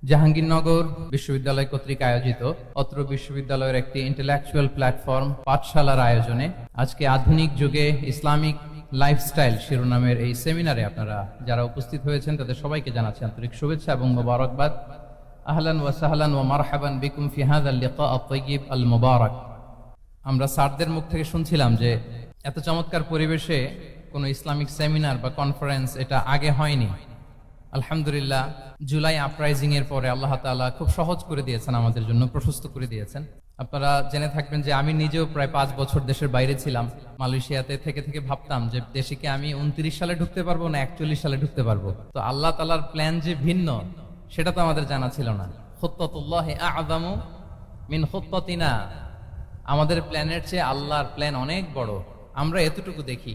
জাহাঙ্গীরনগর বিশ্ববিদ্যালয় কর্তৃক আয়োজিত অত্র বিশ্ববিদ্যালয়ের একটি ইন্টেলেকচুয়াল প্ল্যাটফর্ম পাঠশালার আয়োজনে আজকে আধুনিক যুগে ইসলামিক লাইফস্টাইল শিরোনামের এই সেমিনারে আপনারা যারা উপস্থিত হয়েছেন তাদের সবাইকে জানাচ্ছি আন্তরিক শুভেচ্ছা এবং মোবারকবাদ। আহলান ওয়া সাহলান ওয়া মারহাবান বিকুম ফি হাযাল লিকা আত-তাইয়িব আল মুবারাক। আমরা স্যারদের মুখ থেকে শুনছিলাম যে এত চমৎকার পরিবেশে কোনো ইসলামিক সেমিনার বা কনফারেন্স এটা আগে হয়নি। আলহামদুলিল্লাহ, জুলাই আপরাইজিং এর পরে আল্লাহ তাআলা খুব সহজ করে দিয়েছেন, আমাদের জন্য প্রশস্ত করে দিয়েছেন। আপনারা জেনে থাকবেন যে আমি নিজেও প্রায় 5 বছর দেশের বাইরে ছিলাম। মালয়েশিয়াতে থেকে ভাবতাম যে দেশে কি আমি 29 সালে ঢুকতে পারবো না 41 সালে ঢুকতে পারবো। তো আল্লাহ তাআলার প্ল্যান যে ভিন্ন সেটা তো আমাদের জানা ছিল না। খুত্তাতুল্লাহি আ'যামু মিন খুত্তাতিনা, আমাদের প্ল্যানের চেয়ে আল্লাহর প্ল্যান অনেক বড়। আমরা এতটুকু দেখি,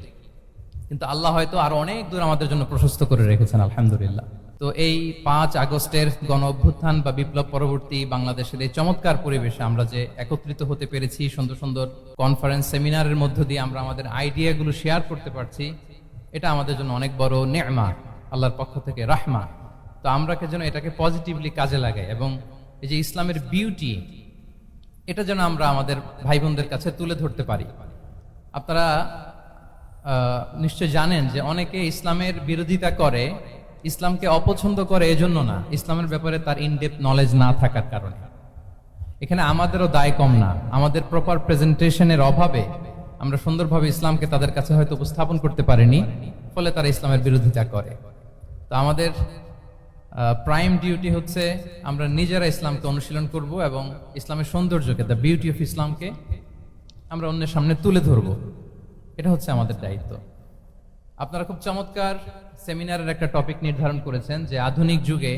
কিন্তু আল্লাহ হয়তো আরো অনেক দূর আমাদের জন্য প্রশস্ত করে রেখেছেন আলহামদুলিল্লাহ। তো এই 5 আগস্টের গণ অভ্যুত্থান বা বিপ্লব পরবর্তী বাংলাদেশের এই চমৎকার পরিবেশে আমরা যে একত্রিত হতে পেরেছি, সুন্দর সুন্দর কনফারেন্স সেমিনারের মধ্য দিয়ে আমরা আমাদের আইডিয়াগুলো শেয়ার করতে পারছি, এটা আমাদের জন্য অনেক বড় নেমা, আল্লাহর পক্ষ থেকে রাহমা। তো আমরা যেন এটাকে পজিটিভলি কাজে লাগাই এবং এই যে ইসলামের বিউটি, এটা যেন আমরা আমাদের ভাই বোনদের কাছে তুলে ধরতে পারি। আপনারা নিশ্চয় জানেন যে অনেকে ইসলামের বিরোধিতা করে, ইসলামকে অপছন্দ করে এজন্য না, ইসলামের ব্যাপারে তার ইনডেপথ নলেজ না থাকার কারণে। এখানে আমাদেরও দায় কম না, আমাদের প্রপার প্রেজেন্টেশনের অভাবে আমরা সুন্দরভাবে ইসলামকে তাদের কাছে হয়তো উপস্থাপন করতে পারিনি, ফলে তারা ইসলামের বিরোধিতা করে। তো আমাদের প্রাইম ডিউটি হচ্ছে আমরা নিজেরা ইসলামকে অনুশীলন করব এবং ইসলামের সৌন্দর্যকে, দ্য বিউটি অফ ইসলামকে আমরা অন্যের সামনে তুলে ধরব। এটা হচ্ছে আমাদের দায়িত্ব। আপনারা খুব চমৎকার সেমিনারের একটা টপিক নির্ধারণ করেছেন যে আধুনিক যুগে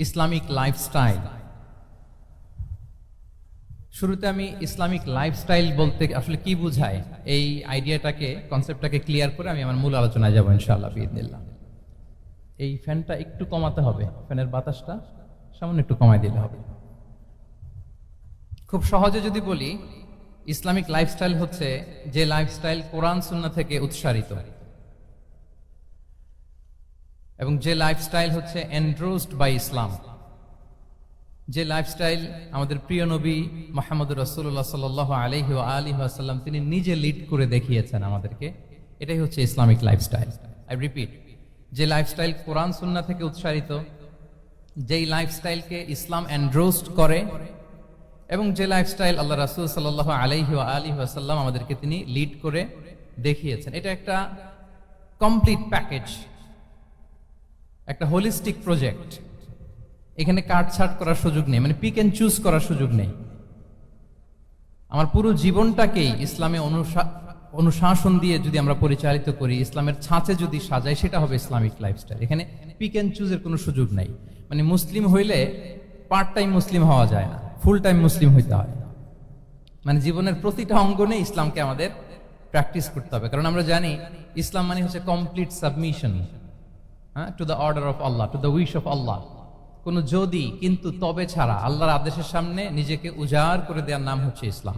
ইসলামিক লাইফস্টাইল। শুরুতে আমি ইসলামিক লাইফস্টাইল বলতে আসলে কি বোঝায় এই আইডিয়াটাকে, কনসেপ্টটাকে ক্লিয়ার করে আমি আমার মূল আলোচনায় যাব ইনশাআল্লাহ বিইذনিল্লাহ। এই ফ্যানটা একটু কমাতে হবে, ফ্যানের বাতাসটা সামান্য একটু কমাই দিলে হবে। খুব সহজে যদি বলি, ইসলামিক লাইফস্টাইল হচ্ছে যে লাইফস্টাইল কোরআন সুন্নাহ থেকে উৎসারিত এবং যে লাইফস্টাইল হচ্ছে এন্ডোর্সড বাই ইসলাম, যে লাইফস্টাইল আমাদের প্রিয় নবী মুহাম্মদুর রাসূলুল্লাহ সাল্লাল্লাহু আলাইহি ওয়া আলিহি ওয়াসাল্লাম তিনি নিজে লিড করে দেখিয়েছেন আমাদেরকে। এটাই হচ্ছে ইসলামিক লাইফস্টাইল। আই রিপিট, যে লাইফস্টাইল কোরআন সুন্নাহ থেকে উৎসারিত, যেই লাইফস্টাইলকে ইসলাম এন্ডোর্সড করে এবং যে লাইফস্টাইল আল্লাহ রাসূল সাল্লাল্লাহু আলাইহি ওয়া আলিহি ওয়াসাল্লাম আমাদেরকে তিনি লিড করে দেখিয়েছেন। এটা একটা কমপ্লিট প্যাকেজ, একটা হোলিস্টিক প্রজেক্ট। এখানে কাটছাট করার সুযোগ নেই, মানে পিক এন্ড চুজ করার সুযোগ নেই। আমার পুরো জীবনটাকেই ইসলামে অনুশাসন দিয়ে যদি আমরা পরিচালিত করি, ইসলামের ছাঁচে যদি সাজাই, সেটা হবে ইসলামিক লাইফস্টাইল। এখানে পিক এন্ড চুজের কোনো সুযোগ নাই। মানে মুসলিম হইলে পার্ট টাইম মুসলিম হওয়া যায় না, ফুল টাইম মুসলিম হইতে হয়। মানে জীবনের প্রতিটা অঙ্গনে ইসলামকে আমাদের প্র্যাকটিস করতে হবে, কারণ আমরা জানি ইসলাম মানে হচ্ছে complete submission to the order of Allah, to the wish of Allah. কোন যদি কিন্তু তবে ছাড়া আল্লাহর আদেশের সামনে নিজেকে উজাড় করে দেওয়ার নাম হচ্ছে ইসলাম।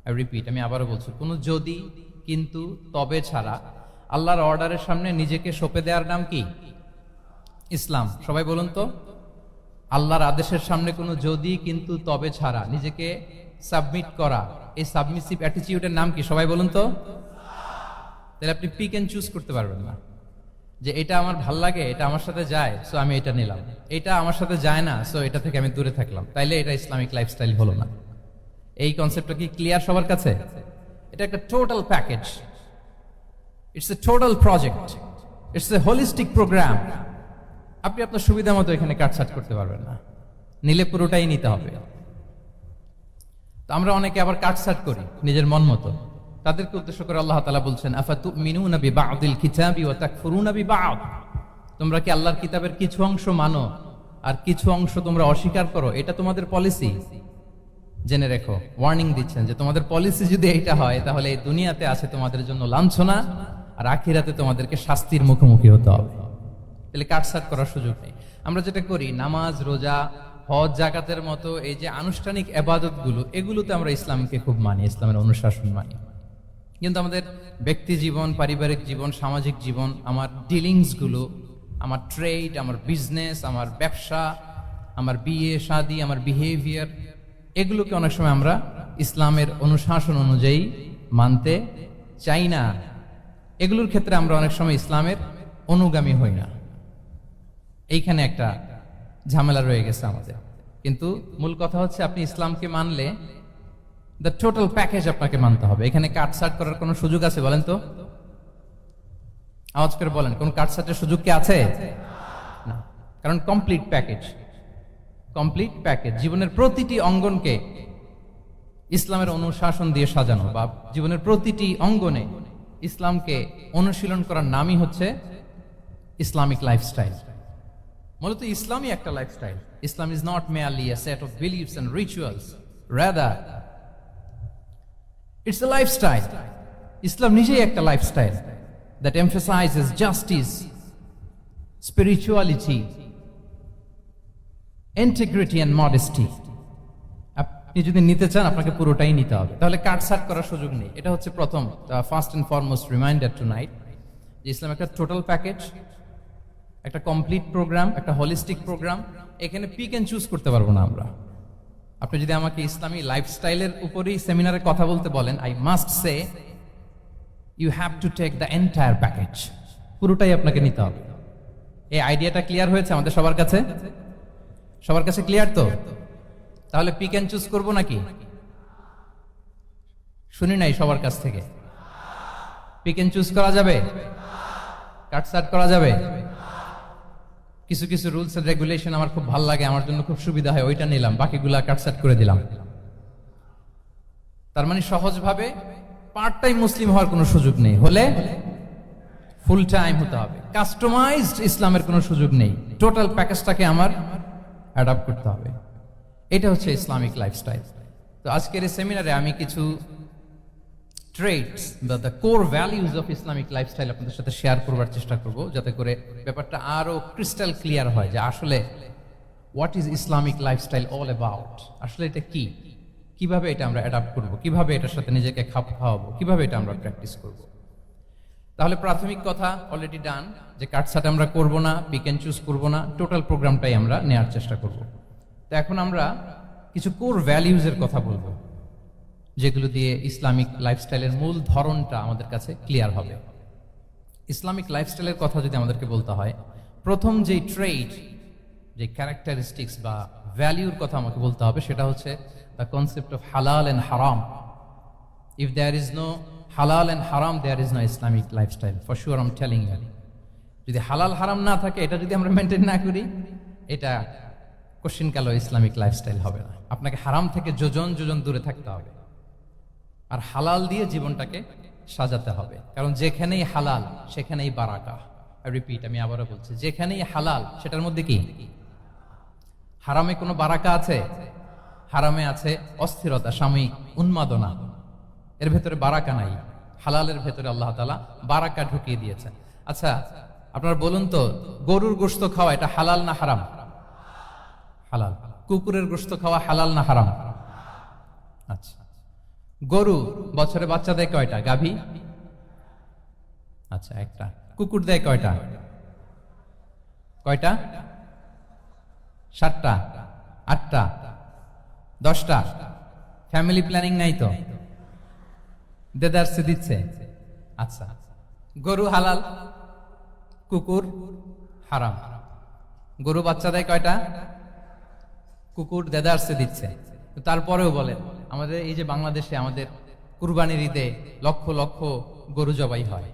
আই রিপিট, আমি আবারও বলছি, কোন যদি কিন্তু তবে ছাড়া আল্লাহর অর্ডারের সামনে নিজেকে সঁপে দেওয়ার নাম কি? ইসলাম। সবাই বলুন তো, আল্লাহর আদেশের সামনে কোনো যদি কিন্তু তবে ছাড়া নিজেকে সাবমিট করা, এই সাবমিসিভ অ্যাটিটিউডের নাম কি? সবাই বলুন তো। তাহলে আপনি পিক এন্ড চুজ করতে পারবেন না যে এটা আমার ভাল লাগে, এটা আমার সাথে যায়, সো আমি এটা নিলাম, এটা আমার সাথে যায় না, সো এটা থেকে আমি দূরে থাকলাম। তাইলে এটা ইসলামিক লাইফস্টাইল হলো না। এই কনসেপ্টটা কি ক্লিয়ার সবার কাছে? এটা একটা total package, it's a total project, it's a holistic program. আপনি আপনার সুবিধা মতো এখানে কাটছাট করতে পারবেন না, নিলে পুরোটাই নিতে হবে। তো আমরা অনেকে আবার কাটছাট করি নিজের মন মতো। তাদেরকে উদ্দেশ্য করে আল্লাহ তাআলা বলছেন, আফাতুমিনুনা বিবা'দিল কিতাবি ওয়া তাকফুরুনা বিবা'দ। তোমরা কি আল্লাহর কিতাবের কিছু অংশ মানো আর কিছু অংশ তোমরা অস্বীকার করো? এটা তোমাদের পলিসি। জেনে রেখো, ওয়ার্নিং দিচ্ছেন যে তোমাদের পলিসি যদি এইটা হয়, তাহলে এই দুনিয়াতে আছে তোমাদের জন্য লাঞ্ছনা, আর আখিরাতে তোমাদেরকে শাস্তির মুখোমুখি হতে হবে। তাহলে কাটছাট করার সুযোগ নেই। আমরা যেটা করি, নামাজ, রোজা, হজ, যাকাতের মতো এই যে আনুষ্ঠানিক ইবাদতগুলো, এগুলোতে আমরা ইসলামকে খুব মানি, ইসলামের অনুশাসন মানি। কিন্তু আমাদের ব্যক্তি জীবন, পারিবারিক জীবন, সামাজিক জীবন, আমার ডিলিংসগুলো, আমার ট্রেড, আমার বিজনেস, আমার ব্যবসা, আমার বিয়ে শাদী, আমার বিহেভিয়ার, এগুলোকে অনেক সময় আমরা ইসলামের অনুশাসন অনুযায়ী মানতে চাই না। এগুলোর ক্ষেত্রে আমরা অনেক সময় ইসলামের অনুগামী হই না। এইখানে একটা ঝামেলা রয়ে গেছে আমাদের। কিন্তু মূল কথা হচ্ছে, আপনি ইসলামকে মানলে দ্য টোটাল প্যাকেজ আপনাকে মানতে হবে। এখানে কাটছাট করার কোনো সুযোগ আছে বলেন তো? আওয়াজ করে বলেন, কোন কাটছাটের সুযোগ কি আছে? না, কারণ কমপ্লিট প্যাকেজ, কমপ্লিট প্যাকেজ। জীবনের প্রতিটি অঙ্গনকে ইসলামের অনুশাসন দিয়ে সাজানো, বা জীবনের প্রতিটি অঙ্গনে ইসলামকে অনুশীলন করার নামই হচ্ছে ইসলামিক লাইফস্টাইল। মূলত ইসলামই একটা lifestyle. Islam is not merely a set of beliefs and rituals, rather it's a lifestyle. ইসলাম নিজেই একটা lifestyle that emphasizes justice, spirituality, integrity and modesty. আপনি যদি নিতে চান আপনাকে পুরোটাই নিতে হবে, তাহলে কাটছাট করার সুযোগ নেই। এটা হচ্ছে প্রথম, first and foremost reminder tonight, যে ইসলাম একটা টোটাল প্যাকেজ, একটা কমপ্লিট প্রোগ্রাম, একটা হোলিস্টিক প্রোগ্রাম। এখানে পিক এন্ড চুজ করতে পারবো না আমরা। আপনি যদি আমাকে ইসলামী লাইফস্টাইলের উপরেই সেমিনারে কথা বলতে বলেন, I must say you have to take the entire package. পুরোটাই আপনাকে নিতে হবে। এই আইডিয়াটা ক্লিয়ার হয়েছে আমাদের সবার কাছে? সবার কাছে ক্লিয়ার তো? তাহলে পিক এন্ড চুজ করবো নাকি? শুনি নাই সবার কাছ থেকে। পিক এন্ড চুজ করা যাবে? কাটছাট করা যাবে? কিছু কিছু রুলস এন্ড রেগুলেশন আমার খুব ভালো লাগে, আমার জন্য খুব সুবিধা হয়, ওইটা নিলাম, বাকিগুলা কাটছাট করে দিলাম। তার মানে সহজভাবে পার্ট টাইম মুসলিম হওয়ার কোনো সুযোগ নেই, হলে ফুল টাইম হতে হবে। কাস্টমাইজড ইসলামের কোনো সুযোগ নেই, টোটাল প্যাকেজটাকে আমার অ্যাডাপ্ট করতে হবে। এটা হচ্ছে ইসলামিক লাইফস্টাইল। তো আজকের এই সেমিনারে আমি কিছু ট্রেটস বা the core values of Islamic lifestyle আপনাদের সাথে শেয়ার করবার চেষ্টা করব, যাতে করে ব্যাপারটা আরো ক্রিস্টাল ক্লিয়ার হয় যে আসলে what is Islamic lifestyle all about. আসলে এটা কি, কিভাবে এটা আমরা অ্যাডাপ্ট করব, কিভাবে এটার সাথে নিজেকে খাপ খাওয়াবো, কিভাবে এটা আমরা প্র্যাকটিস করব। তাহলে প্রাথমিক কথা অলরেডি ডান, যে কাটছাট আমরা করব না, পিক এন্ড চুজ করব না, টোটাল প্রোগ্রামটাই আমরা নেওয়ার চেষ্টা করব। তো এখন আমরা কিছু কোর ভ্যালিউজের কথা বলবো, যেগুলো দিয়ে ইসলামিক লাইফস্টাইলের মূল ধরনটা আমাদের কাছে ক্লিয়ার হবে। ইসলামিক লাইফস্টাইলের কথা যদি আমাদেরকে বলতে হয়, প্রথম যেই ট্রেট, যে ক্যারেক্টারিস্টিক্স বা ভ্যালিউর কথা আমাকে বলতে হবে, সেটা হচ্ছে দ্য কনসেপ্ট অফ হালাল and haram. If there is no halal and হারাম, there is no Islamic lifestyle, for sure I am telling you. যদি হালাল হারাম না থাকে, এটা যদি আমরা মেনটেন না করি, এটা কোশ্চিন কালো ইসলামিক লাইফস্টাইল হবে না। আপনাকে হারাম থেকে যোজন যোজন দূরে থাকতে হবে, আর হালাল দিয়ে জীবনটাকে সাজাতে হবে। কারণ যেখানেই হালাল সেখানেই বারাকা। রিপিট, আমি আবারও বলছি, যেখানেই হালাল সেটার মধ্যে কি? হারামে কোনো বারাকা আছে? হারামে আছে অস্থিরতা, সাময়িক উন্মাদনা, এর ভেতরে বারাকা নাই। হালালের ভেতরে আল্লাহ তাআলা বারাকা ঢুকিয়ে দিয়েছেন। আচ্ছা, আপনারা বলুন তো, গরুর গোশত খাওয়া এটা হালাল না হারাম? হালাল। কুকুরের গোশত খাওয়া হালাল না হারাম? আচ্ছা, গরু বছরে বাচ্চা দেয় কয়টা? গাভী? আচ্ছা, একটা। কুকুর দেয় কয়টা? কয়টা? 7টা, 8টা, 10টা? ফ্যামিলি প্ল্যানিং নাই তো? দেদারসে দিচ্ছে। আচ্ছা, গরু হালাল, কুকুর হারাম। গরু বাচ্চা দেয় কয়টা? কুকুর দেদারসে দিচ্ছে। তারপরেও বলেন, আমাদের এই যে বাংলাদেশে আমাদের কুরবানির ঈদে লক্ষ লক্ষ গরু জবাই হয়,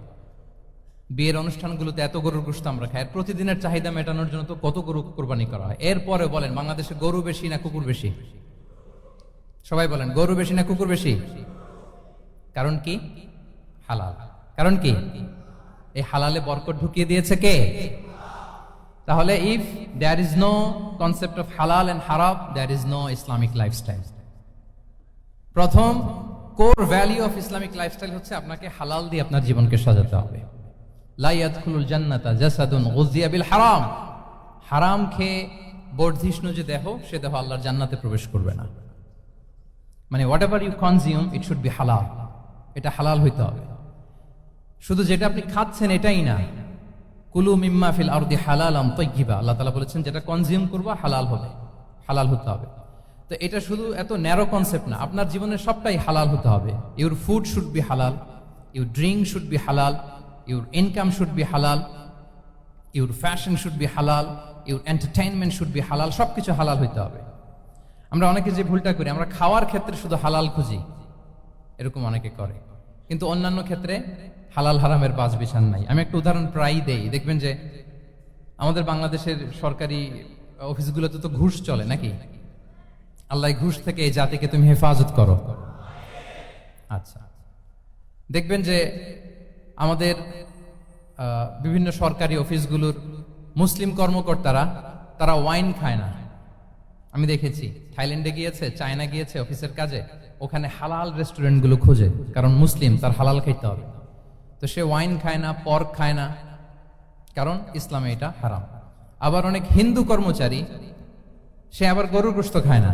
বিয়ের অনুষ্ঠানগুলোতে এত গরুর গোশত আমরা খাই, প্রতিদিনের চাহিদা মেটানোর জন্য তো কত গরু কুরবানি করা হয়। এরপরে বলেন, বাংলাদেশে গরু বেশি না কুকুর বেশি? সবাই বলেন, গরু বেশি না কুকুর বেশি? কারণ কি? হালাল। কারণ কি? এই হালালে বরকত ঢুকিয়ে দিয়েছে কে? তাহলে if there is no concept of হালাল এন্ড হারাম, there is no Islamic lifestyle. প্রথম core value of Islamic lifestyle হচ্ছে আপনাকে হালাল দিয়ে আপনার জীবনকে সাজাতে হবে। লা ইয়াদখুলুল জান্নাতা জাসাদুন গুযিয়া বিল হারাম। হারাম খেয়ে বর্ধিষ্ণু যে দেহ, সে দেহ আল্লাহর জান্নাতে প্রবেশ করবে না। মানে whatever you consume, it should be halal. এটা হালাল হইতে হবে। শুধু যেটা আপনি খাচ্ছেন এটাই না, কুলু মিম্মা ফিল আরদি হালালাম তাইয়্যিবা। আল্লাহ তাআলা বলেছেন, যেটা কনজিউম করবা হালাল হবে। হালাল হতে হবে। তো এটা শুধু এত ন্যারো কনসেপ্ট না, আপনার জীবনের সবটাই হালাল হতে হবে। ইউর ফুড শুড বি হালাল, ইউর ড্রিঙ্ক শুড বি হালাল, ইউর ইনকাম শুড বি হালাল, ইউর ফ্যাশন শুড বি হালাল, ইউর এন্টারটেইনমেন্ট শুড বি হালাল, সবকিছু হালাল হইতে হবে। আমরা অনেকে যে ভুলটা করি, আমরা খাওয়ার ক্ষেত্রে শুধু হালাল খুঁজি, এরকম অনেকে করে, কিন্তু অন্যান্য ক্ষেত্রে হালাল হারামের বাজ বিছান নাই। আমি একটা উদাহরণ প্রায়ই দেই, দেখবেন যে আমাদের বাংলাদেশের সরকারি অফিসগুলোতে তো ঘুষ চলে নাকি? আল্লাহ ঘুষ থেকে এই জাতিকে তুমি হেফাজত করো। আচ্ছা, দেখবেন যে আমাদের বিভিন্ন সরকারি অফিসগুলোর মুসলিম কর্মকর্তারা তারা ওয়াইন খায় না। আমি দেখেছি থাইল্যান্ডে গিয়েছে, চায়না গিয়েছে অফিসের কাজে, ওখানে হালাল রেস্টুরেন্টগুলো খুঁজে, কারণ মুসলিম, তার হালাল খাইতে হবে। তো সে ওয়াইন খায় না, পর্ক খায় না, কারণ ইসলামে এটা হারাম। আবার অনেক হিন্দু কর্মচারী, সে আবার গরুর গোশত খায় না,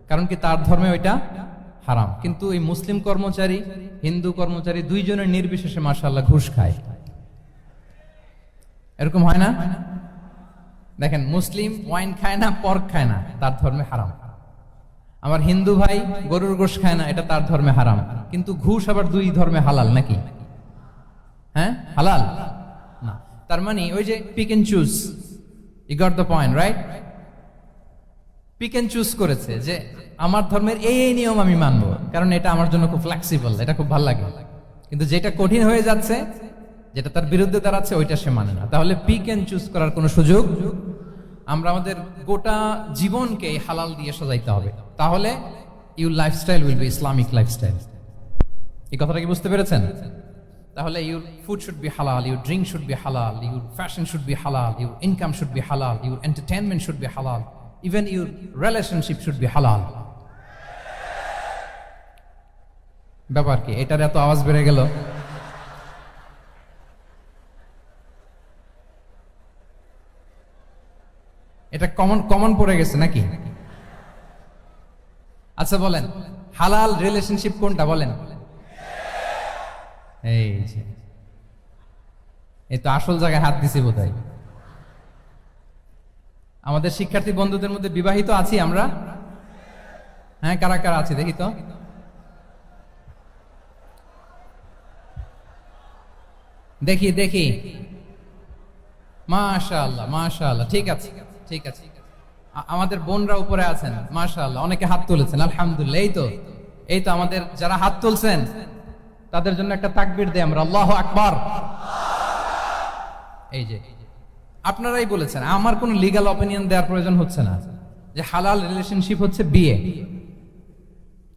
কারণ কি তার ধর্মে ওইটা হারাম। কিন্তু এই মুসলিম কর্মচারী, হিন্দু কর্মচারী দুইজনের নির্বিশেষে মাশাআল্লাহ ঘুষ খায়। এরকম হয় না? দেখেন, মুসলিম ওয়াইন খায় না, পর্ক খায় না, তার ধর্মে হারাম। আমার হিন্দু ভাই গরুর গোশত খায় না, এটা তার ধর্মে হারাম। কিন্তু ঘুষ আবার দুই ধর্মে হালাল নাকি? হ্যাঁ, হালাল না। তার মানে ওই যে pick and choose, you got the point, right? Pick and choose করেছে যে আমার ধর্মের এই নিয়ম আমি মানবো, কারণ এটা আমার জন্য খুব ফ্লেক্সিবল, এটা খুব ভালো লাগে। কিন্তু যেটা কঠিন হয়ে যাচ্ছে, যেটা তার বিরুদ্ধে দাঁড়াচ্ছে, ওইটা সে মানে না। তাহলে পিক এন্ড চুজ করার কোনো সুযোগ, আমরা আমাদের গোটা জীবনকে হালাল দিয়ে সাজাইতে হবে। তাহলে your lifestyle will be Islamic lifestyle. এই কথাটা কি বুঝতে পেরেছেন? তাহলে ইউর ফুড শুড বি হালাল, ইউর ড্রিঙ্ক শুড বি হালাল, ইউর ফ্যাশন শুড বি হালাল, ইউর ইনকাম শুড বি হালাল, ইউর এন্টারটেইনমেন্ট শুড বি হালাল, even your relationship should be হালাল। ব্যাপার কি? এটার এত আওয়াজ বেড়ে গেল। এটা কমন পড়ে গেছে নাকি? আচ্ছা বলেন, হালাল রিলেশনশিপ কোনটা বলেন? এই তো আসল জায়গায় হাত দিছি বোধহয়। আমাদের শিক্ষার্থী বন্ধুদের মধ্যে বিবাহিত আছি আমরা? হ্যাঁ, কারা কারা আছে দেখি তো। দেখি দেখি, মাশাআল্লাহ মাশাআল্লাহ, ঠিক আছে ঠিক আছে। আমাদের বোনরা উপরে আছেন, মাশাআল্লাহ, অনেকে হাত তুলেছেন, আলহামদুলিল্লাহ। এই তো আমাদের যারা হাত তুলছেন তাদের জন্য একটা তাকবীর দেই আমরা, আল্লাহু আকবার। এই যে আপনারাই বলেছেন, আমার কোনো লিগ্যাল অপিনিয়ন দেওয়ার প্রয়োজন হচ্ছে না, যে হালাল রিলেশনশিপ হচ্ছে বিয়ে।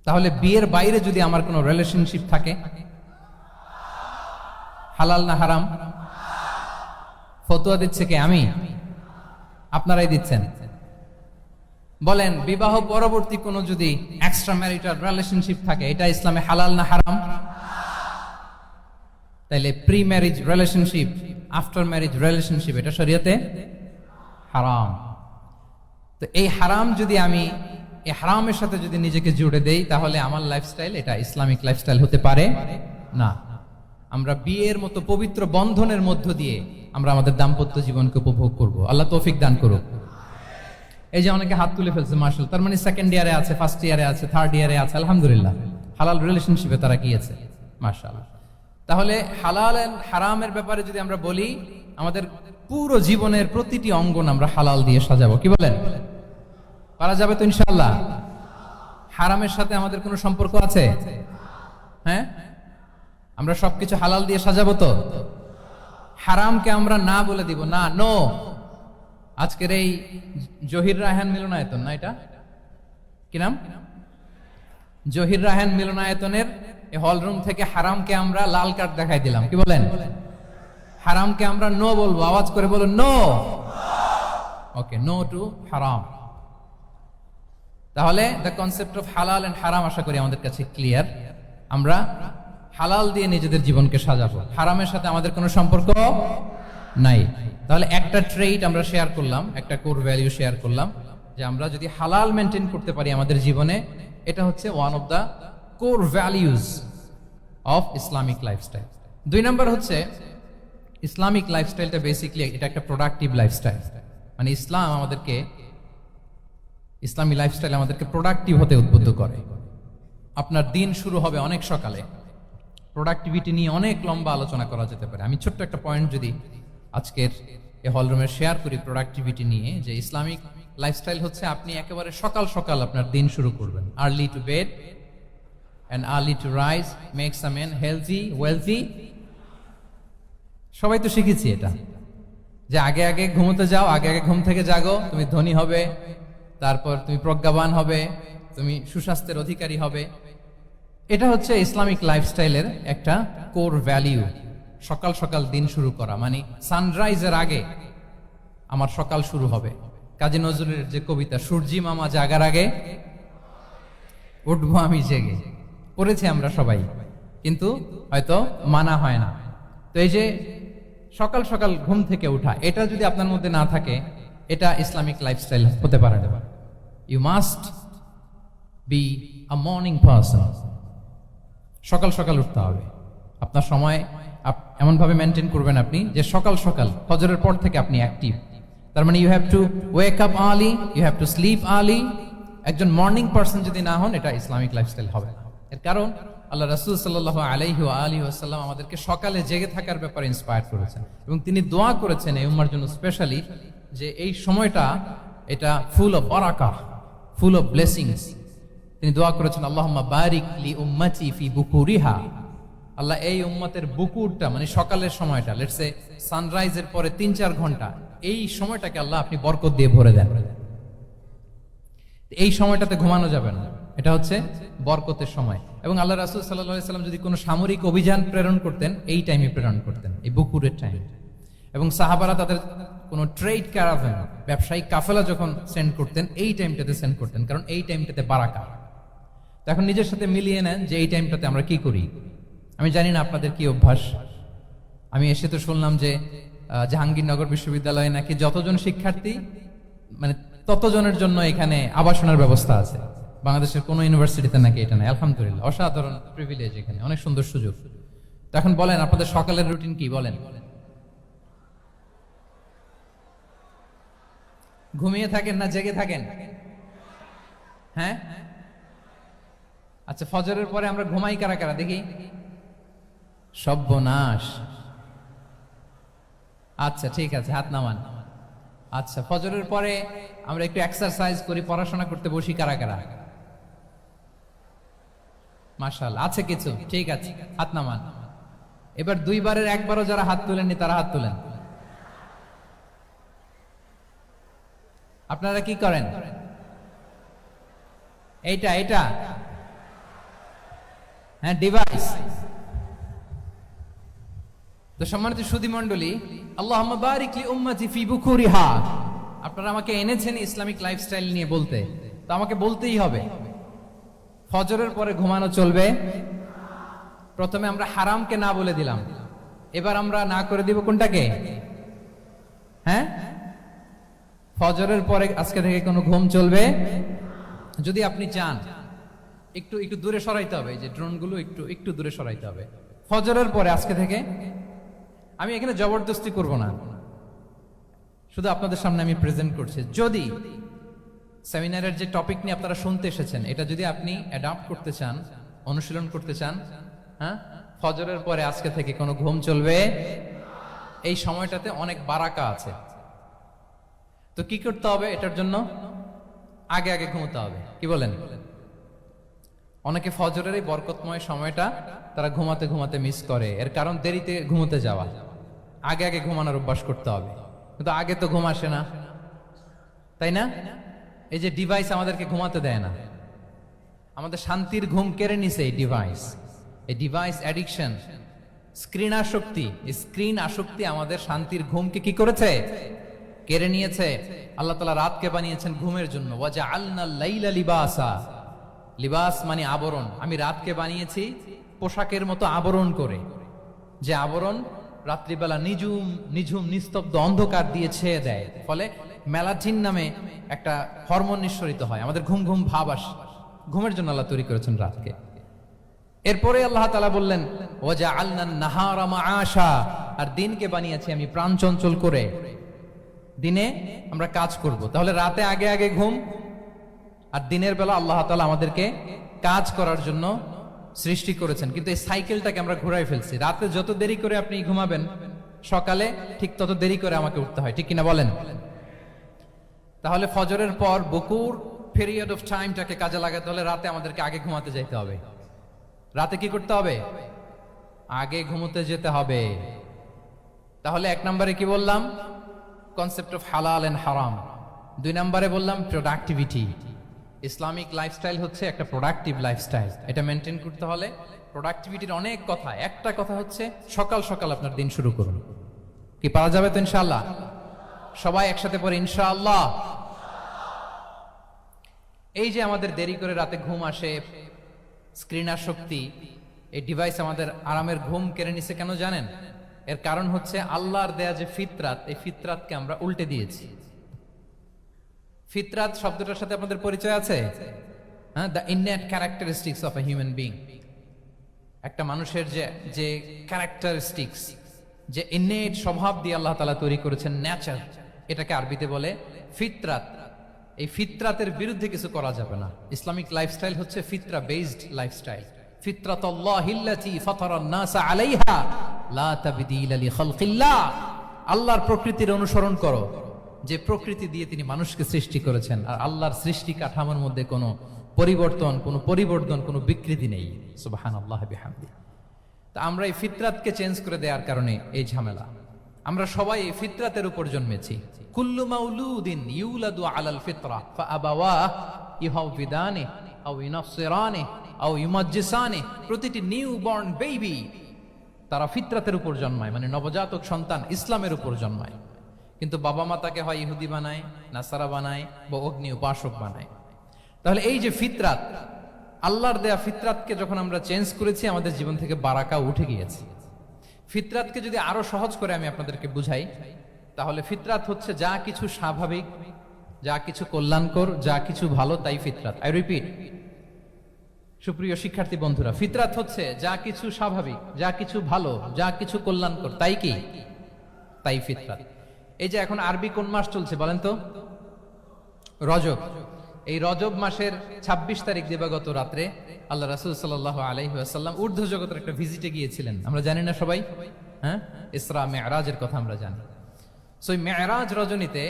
তাহলে বিয়ের বাইরে যদি আমার কোনো রিলেশনশিপ থাকে, হালাল না হারাম? ফতোয়া দিচ্ছে কে? আমি? আপনারাই দিচ্ছেন। বলেন, বিবাহ পরবর্তী কোনো যদি এক্সট্রা ম্যারিটাল রিলেশনশিপ থাকে, এটা ইসলামে হালাল না হারাম? তাইলে pre marriage relationship, after marriage relationship, এটা শরীয়তে হারাম। তো এই হারাম যদি আমি এই হারামের সাথে যদি নিজেকে জুড়ে দেই, তাহলে আমার লাইফস্টাইল এটা ইসলামিক লাইফস্টাইল হতে পারে না। আমরা বিয়ের মতো পবিত্র বন্ধনের মধ্য দিয়ে আমরা আমাদের দাম্পত্য জীবনকে উপভোগ করব। আল্লাহ তৌফিক দান করুক। এই যে অনেকে হাত তুলে ফেলছে, মাশাআল্লাহ, তার মানে সেকেন্ড ইয়ারে আছে, ফার্স্ট ইয়ারে আছে, থার্ড ইয়ারে আছে, আলহামদুলিল্লাহ, হালাল রিলেশনশিপে তারা গিয়েছে, মাশাআল্লাহ। তাহলে হালাল এন্ড হারামের ব্যাপারে যদি আমরা বলি, আমাদের পুরো জীবনের প্রতিটি অঙ্গন আমরা হালাল দিয়ে সাজাবো। কি বলেন? পারা যাবে তো ইনশাআল্লাহ? হারামের সাথে আমাদের কোনো সম্পর্ক আছে? হ্যাঁ, আমরা সবকিছু হালাল দিয়ে সাজাবো তো? হারামকে আমরা না বলে দিব না, নো। আজকের এই জহির রায়হান মিলনায়তন, না এটা কি নাম? জহির রায়হান মিলনায়তনের এই হলরুম থেকে হারামকে আমরা লাল কার্ড দেখাই দিলাম। কি বলেন? হারামকে আমরা নো বলবো, আওয়াজ করে বলো নো। ওকে, নো টু হারাম। তাহলে দ্য কনসেপ্ট অফ হালাল এন্ড হারাম আশা করি আমাদের কাছে ক্লিয়ার। আমরা হালাল দিয়ে নিজেদের জীবনকে সাজাবো, হারামের সাথে আমাদের কোনো সম্পর্ক নাই। তাহলে একটা ট্রেইট আমরা শেয়ার করলাম, একটা কোর ভ্যালু শেয়ার করলাম, যে আমরা যদি হালাল মেনটেন করতে পারি আমাদের জীবনে, এটা হচ্ছে one of the core values of Islamic lifestyle. 2 নম্বর হচ্ছে, ইসলামিক লাইফস্টাইলটা বেসিক্যালি এটা একটা প্রোডাক্টিভ লাইফস্টাইল। মানে ইসলাম আমাদেরকে ইসলামী লাইফস্টাইল আমাদেরকে প্রোডাক্টিভ হতে উদ্বুদ্ধ করে। আপনার দিন শুরু হবে অনেক সকালে, প্রোডাক্টিভিটি নিয়ে অনেক লম্বা আলোচনা করা যেতে পারে। আমি ছোট্ট একটা পয়েন্ট যদি আজকের এই হলরুমে শেয়ার করি প্রোডাক্টিভিটি নিয়ে, যে ইসলামিক লাইফস্টাইল হচ্ছে আপনি একেবারে সকাল সকাল আপনার দিন শুরু করবেন। Early to bed and early to rise makes a man healthy wealthy. সবাই তো শিখেছি এটা, যে আগে আগে ঘুমোতে যাও, আগে আগে ঘুম থেকে জাগো, তুমি ধনী হবে, তারপর তুমি প্রজ্ঞাবান হবে, তুমি সুস্বাস্থ্যের অধিকারী হবে। এটা হচ্ছে ইসলামিক লাইফস্টাইলের একটা কোর ভ্যালিউ। সকাল সকাল দিন শুরু করা মানে সানরাইজের আগে আমার সকাল শুরু হবে। কাজী নজরুলের যে কবিতা, সূর্যি মামা জাগার আগে উঠবো আমি জেগে, পড়েছি আমরা সবাই, কিন্তু হয়তো মানা হয় না। তো এই যে সকাল সকাল ঘুম থেকে উঠা, এটা যদি আপনার মধ্যে না থাকে, এটা ইসলামিক লাইফস্টাইল হতে পারে না। You must be a morning person. সকাল সকাল উঠতে হবে। আপনার সময় এমনভাবে মেনটেন করবেন আপনি যে সকাল সকাল ফজরের পর থেকে আপনি অ্যাক্টিভ। তার মানে you have to wake up early, you have to sleep early. একজন মর্নিং পারসন যদি না হন, এটা ইসলামিক লাইফস্টাইল হবে না। এর কারণ আল্লাহ রাসূল সাল্লাল্লাহু আলাইহি ওয়া আলিহি ওয়াসাল্লাম আমাদেরকে সকালে জেগে থাকার ব্যাপারে ইন্সপায়ার করেছেন, এবং তিনি দোয়া করেছেন এই উম্মার জন্য স্পেশালি, যে এই সময়টা এটা full of baraka, full of blessings. তিনি দোয়া করেছেন, আল্লাহুম্মা বারিক লি উম্মতি ফি বুকুরিহা। আল্লাহ এই উম্মতের বুকুরটা মানে সকালের সময়টা, লেটস সে সানরাইজের পরে 3-4 ঘন্টা, এই সময়টাকে আল্লাহ আপনি বরকত দিয়ে ভরে দেন। এই সময়টাতে ঘুমানো যাবে না, এটা হচ্ছে বরকতের সময়। এবং আল্লাহ রাসূল সাল্লাল্লাহু আলাইহি সাল্লাম যদি কোনো সামরিক অভিযান প্রেরণ করতেন, এই টাইমে প্রেরণ করতেন, এই বুকুরের টাইম। এবং সাহাবারা তাদের কোনো ট্রেড ক্যারাভ্যান, ব্যবসায়িক কাফেলা যখন সেন্ড করতেন, এই টাইমটাতে সেন্ড করতেন, কারণ এই টাইমটাতে বারাকা। তো এখন নিজের সাথে মিলিয়ে নেন যে এই টাইমটাতে আমরা কি করি। আমি জানি না আপনাদের কি অভ্যাস। আমি এসে তো শুনলাম যে জাহাঙ্গীরনগর বিশ্ববিদ্যালয়ে নাকি যতজন শিক্ষার্থী মানে ততজনের জন্য এখানে আবাসনের ব্যবস্থা আছে। বাংলাদেশের কোনো ইউনিভার্সিটিতে নাকি এটা নাই। আলহামদুলিল্লাহ, অসাধারণ প্রিভিলেজ, এখানে অনেক সুন্দর সুযোগ। তো এখন বলেন আপনাদের সকালের রুটিন কি? বলেন, ঘুমিয়ে থাকেন না জেগে থাকেন? হ্যাঁ, আচ্ছা, ফজরের পরে আমরা ঘুমাই কারা কারা দেখি? সর্বনাশ। আচ্ছা ঠিক আছে, হাত নামান। আচ্ছা, ফজরের পরে আমরা একটু এক্সারসাইজ করি, পড়াশোনা করতে বসি কারা কারা? মাশাআল্লাহ, আছে কিছু, ঠিক আছে, হাত নামান। এবার 2 বারের 1 বারও যারা হাত তুলেননি তারা হাত তুলেন। আপনারা কি করেন? এইটা এটা হ্যাঁ, ডিভাইস। তো সম্মানিত সুধী মণ্ডলী, আল্লাহুম্মা বারিক লি উম্মতি ফি বুকুরিহা। আপনারা আমাকে এনেছেন ইসলামিক লাইফস্টাইল নিয়ে বলতে, তো আমাকে বলতেই হবে ফজরের পরে ঘুমানো চলবে। প্রথমে আমরা হারামকে না বলে দিলাম, এবার আমরা না করে দিব কোনটাকে? হ্যাঁ, ফজরের পরে আজকে থেকে কোনো ঘুম চলবে। যদি আপনি চান একটু একটু দূরে সরাইতে হবে, এই যে ড্রোনগুলো একটু একটু দূরে সরাইতে হবে। ফজরের পরে আজকে থেকে আমি এখানে জবরদস্তি করব না, শুধু আপনাদের সামনে আমি প্রেজেন্ট করছি। যদি সেমিনারের যে টপিক নিয়ে আপনারা শুনতে এসেছেন, এটা যদি আপনি অ্যাডাপ্ট করতে চান, অনুশীলন করতে চান, হ্যাঁ, ফজরের পরে আজকে থেকে কোনো ঘুম চলবে। এই সময়টাতে অনেক বারাকা আছে। তো কি করতে হবে? এটার জন্য আগে আগে ঘুমোতে হবে। কি বলেন? অনেকে ফজরের এই বরকতময় সময়টা তারা ঘুমাতে ঘুমাতে মিস করে। এর কারণ দেরিতে ঘুমোতে যাওয়া। আগে আগে ঘুমানোর অভ্যাস করতে হবে, কিন্তু আগে তো ঘুম আসে না, তাই না? এই যে ডিভাইস আমাদেরকে ঘুমাতে দেয় না, আমাদের শান্তির ঘুম কেড়ে নিছে এই ডিভাইস। এই ডিভাইস অ্যাডিকশন, স্ক্রিন আসক্তি, স্ক্রিন আসক্তি আমাদের শান্তির ঘুমকে কি করেছে? কেড়ে নিয়েছে। আল্লাহ তাআলা রাতকে বানিয়েছেন ঘুমের জন্য। ওয়াজআলনাল লাইলা লিবাসা। লিবাস মানে আবরণ। আমি রাতকে বানিয়েছি পোশাকের মতো আবরণ করে, যে আবরণ রাত্রিবেলা নিঝুম নিঝুম নিস্তব্ধ অন্ধকার দিয়ে ছেয়ে দেয়। ফলে মেলাটিন নামে একটা হরমোন নিঃসরিত হয়, আমাদের ঘুম ঘুম ভাব আসে। ঘুমের জন্য আল্লাহ তৈরি করেছেন রাতকে। এরপরে আল্লাহ তাআলা বললেন ওয়াজআলনান নাহারা মাআশা। আর দিনকে বানিয়েছি আমি প্রাণ চঞ্চল করে, দিনে আমরা কাজ করব। তাহলে রাতে আগে আগে ঘুম, আর দিনের বেলা আল্লাহ তাআলা আমাদেরকে কাজ করার জন্য সৃষ্টি করেছেন, কিন্তু এই সাইকেলটাকে আমরা ঘুরাই ফেলছি। রাতে যত দেরি করে আপনি ঘুমাবেন, সকালে ঠিক তত দেরি করে আমাকে উঠতে হয়, ঠিক কিনা বলেন? তাহলে ফজরের পর বকুর পিরিয়ড অফ টাইমটাকে কাজে লাগাতে হলে রাতে আমাদেরকে আগে ঘুমাতে যেতে হবে। রাতে কি করতে হবে? আগে ঘুমোতে যেতে হবে। তাহলে এক নম্বরে কি বললাম? কনসেপ্ট অফ হালাল এন্ড হারাম। 2 নম্বরে বললাম প্রোডাক্টিভিটি। ইসলামিক লাইফস্টাইল হচ্ছে একটা প্রোডাক্টিভ লাইফস্টাইল। এটা মেনটেন করতে হলে প্রোডাক্টিভিটির অনেক কথা। একটা কথা হচ্ছে সকাল সকাল আপনার দিন শুরু করুন। কি পারা যাবে তো ইনশাআল্লাহ? সবাই একসাথে পড়ে ইনশাআল্লাহ। এই যে আমাদের দেরি করে রাতে ঘুম আসে, স্ক্রিন আসক্তি, এই ডিভাইস আমাদের আরামের ঘুম কেড়ে নিছে কেন জানেন? এর কারণ হচ্ছে আল্লাহর দেয়া যে ফিতরাত, এই ফিতরাতকে আমরা উল্টে দিয়েছি। ফিতরাত শব্দটার সাথে আপনাদের পরিচয় আছে? হ্যাঁ, the innate characteristics of a human being. একটা মানুষের যে ক্যারেক্টারিস্টিক্স, যে ইননেট স্বভাব দিয়ে আল্লাহ তাআলা তৈরি করেছেন, নেচার, এটাকে আরবিতে বলে ফিতরাত। এই ফিতরাতের বিরুদ্ধে কিছু করা যাবে না। ইসলামিক লাইফস্টাইল হচ্ছে ফিতরা বেসড লাইফস্টাইল। ফিতরাতাল্লাহিল্লাতী ফাতারান নাসা আলাইহা লা তাবদীলা লিখালকিল্লাহ। আল্লাহর প্রকৃতির অনুসরণ করো, যে প্রকৃতি দিয়ে তিনি মানুষকে সৃষ্টি করেছেন। আর আল্লাহর সৃষ্টি কাঠামোর মধ্যে কোনো পরিবর্তন, কোনো বিকৃতি নেই। সুবহানাল্লাহ বিহামদি। তা আমরা এই ফিতরাতকে চেঞ্জ করে দেওয়ার কারণে এই ঝামেলা। আমরা সবাই এই ফিতরাতের উপর জন্মেছি। কুল্লু মাউলুদিন ইউলাদু আলাল ফিতরা ফাআবাওয়াহ ইউহাউবিদানি আও ইউনাসসিরানি আও ইউমাজ্জিসানি। প্রতিটি নিউ বর্ন বেবি তারা ফিতরাতের উপর জন্মায়, মানে নবজাতক সন্তান ইসলামের উপর জন্মায়। কিন্তু বাবা মা তাকে হয় ইহুদি বানায়, নাসারা বানায়, বা অগ্নি উপাসক বানায়। তাহলে এই যে ফিতরাত, আল্লাহর দেয়া ফিতরাতকে যখন আমরা চেঞ্জ করেছি, আমাদের জীবন থেকে বারাকা উঠে গিয়েছে। ফিতরাতকে যদি আরো সহজ করে আমি আপনাদেরকে বুঝাই, তাহলে ফিতরাত হচ্ছে যা কিছু স্বাভাবিক, যা কিছু কল্যাণকর, যা কিছু ভালো, তাই ফিতরাত। আই রিপিট, সুপ্রিয় শিক্ষার্থী বন্ধুরা, ফিতরাত হচ্ছে যা কিছু স্বাভাবিক, যা কিছু ভালো, যা কিছু কল্যাণকর, তাই কি? তাই ফিতরাত। এই যে এখন আরবি কোন মাস চলছে বলেন তো? রজব। এই রজব মাসের 26 তারিখ দিবাগত রাত্রে আল্লাহ রাসূল সাল্লাল্লাহু আলাইহি ওয়াসাল্লাম ঊর্ধ্ব জগতের একটা ভিজিটে গিয়েছিলেন। আমরা জানি না সবাই? হ্যাঁ, ইসরা মেরাজের কথা আমরা জানি। সো এই মেরাজ রজনীতে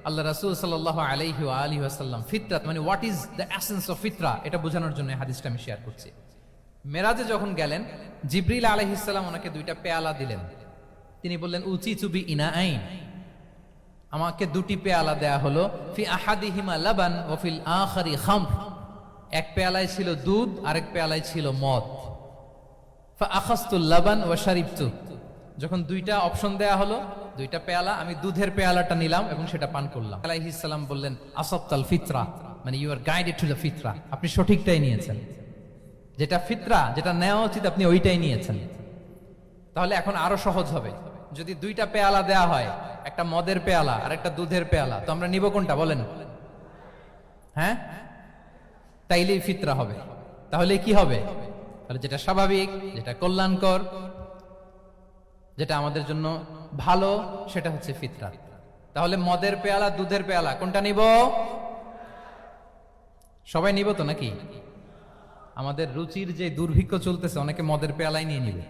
আল্লাহ রাসূল সাল্লাল্লাহু আলাইহি ওয়া আলিহি ওয়াসাল্লাম ফিতরাত, মানে what is the essence of ফিতরা, এটা বোঝানোর জন্য এই হাদিসটা আমি শেয়ার করছি। মেরাজে যখন গেলেন, জিবরিল আলাইহিস সালাম ওনাকে 2টা পেয়ালা দিলেন। তিনি বললেন উচিতু বি ইনাআইন, আমাকে 2টি পেয়ালা দেয়া হলো। ফি আহাদিহিমা লাবান ওয়া ফিল আখারি খামর। এক পেয়ালায় ছিল দুধ, আরেক পেয়ালায় ছিল মদ। ফা আখাযতুল লাবান ওয়া শারিবতু। যখন 2টা অপশন দেয়া হলো, 2টা পেয়ালা, আমি দুধের পেয়ালাটা নিলাম এবং সেটা পান করলাম। আলাইহিস সালাম বললেন আসাবতাল ফিতরা, মানে you are guided to the fitra, আপনি সঠিকটাই নিয়েছেন। যেটা ফিতরা, যেটা নেওয়া উচিত, আপনি ওইটাই নিয়েছেন। তাহলে এখন আরো সহজ হবে। যদি 2টা পেয়ালা দেয়া হয়, একটা মদের পেয়ালা আর একটা দুধের পেয়ালা, তো আমরা নিব কোনটা বলেন? হ্যাঁ, তাইলেই ফিতরা হবে। তাহলে কি হবে? তাহলে যেটা স্বাভাবিক, যেটা কল্যাণকর, যেটা আমাদের জন্য ভালো, সেটা হচ্ছে ফিতরা। তাহলে মদের পেয়ালা, দুধের পেয়ালা, কোনটা নিব? সবাই নিব তো নাকি? আমাদের রুচির যে দুর্ভিক্ষ চলতেছে, অনেকে মদের পেয়ালাই নিয়ে নিবে।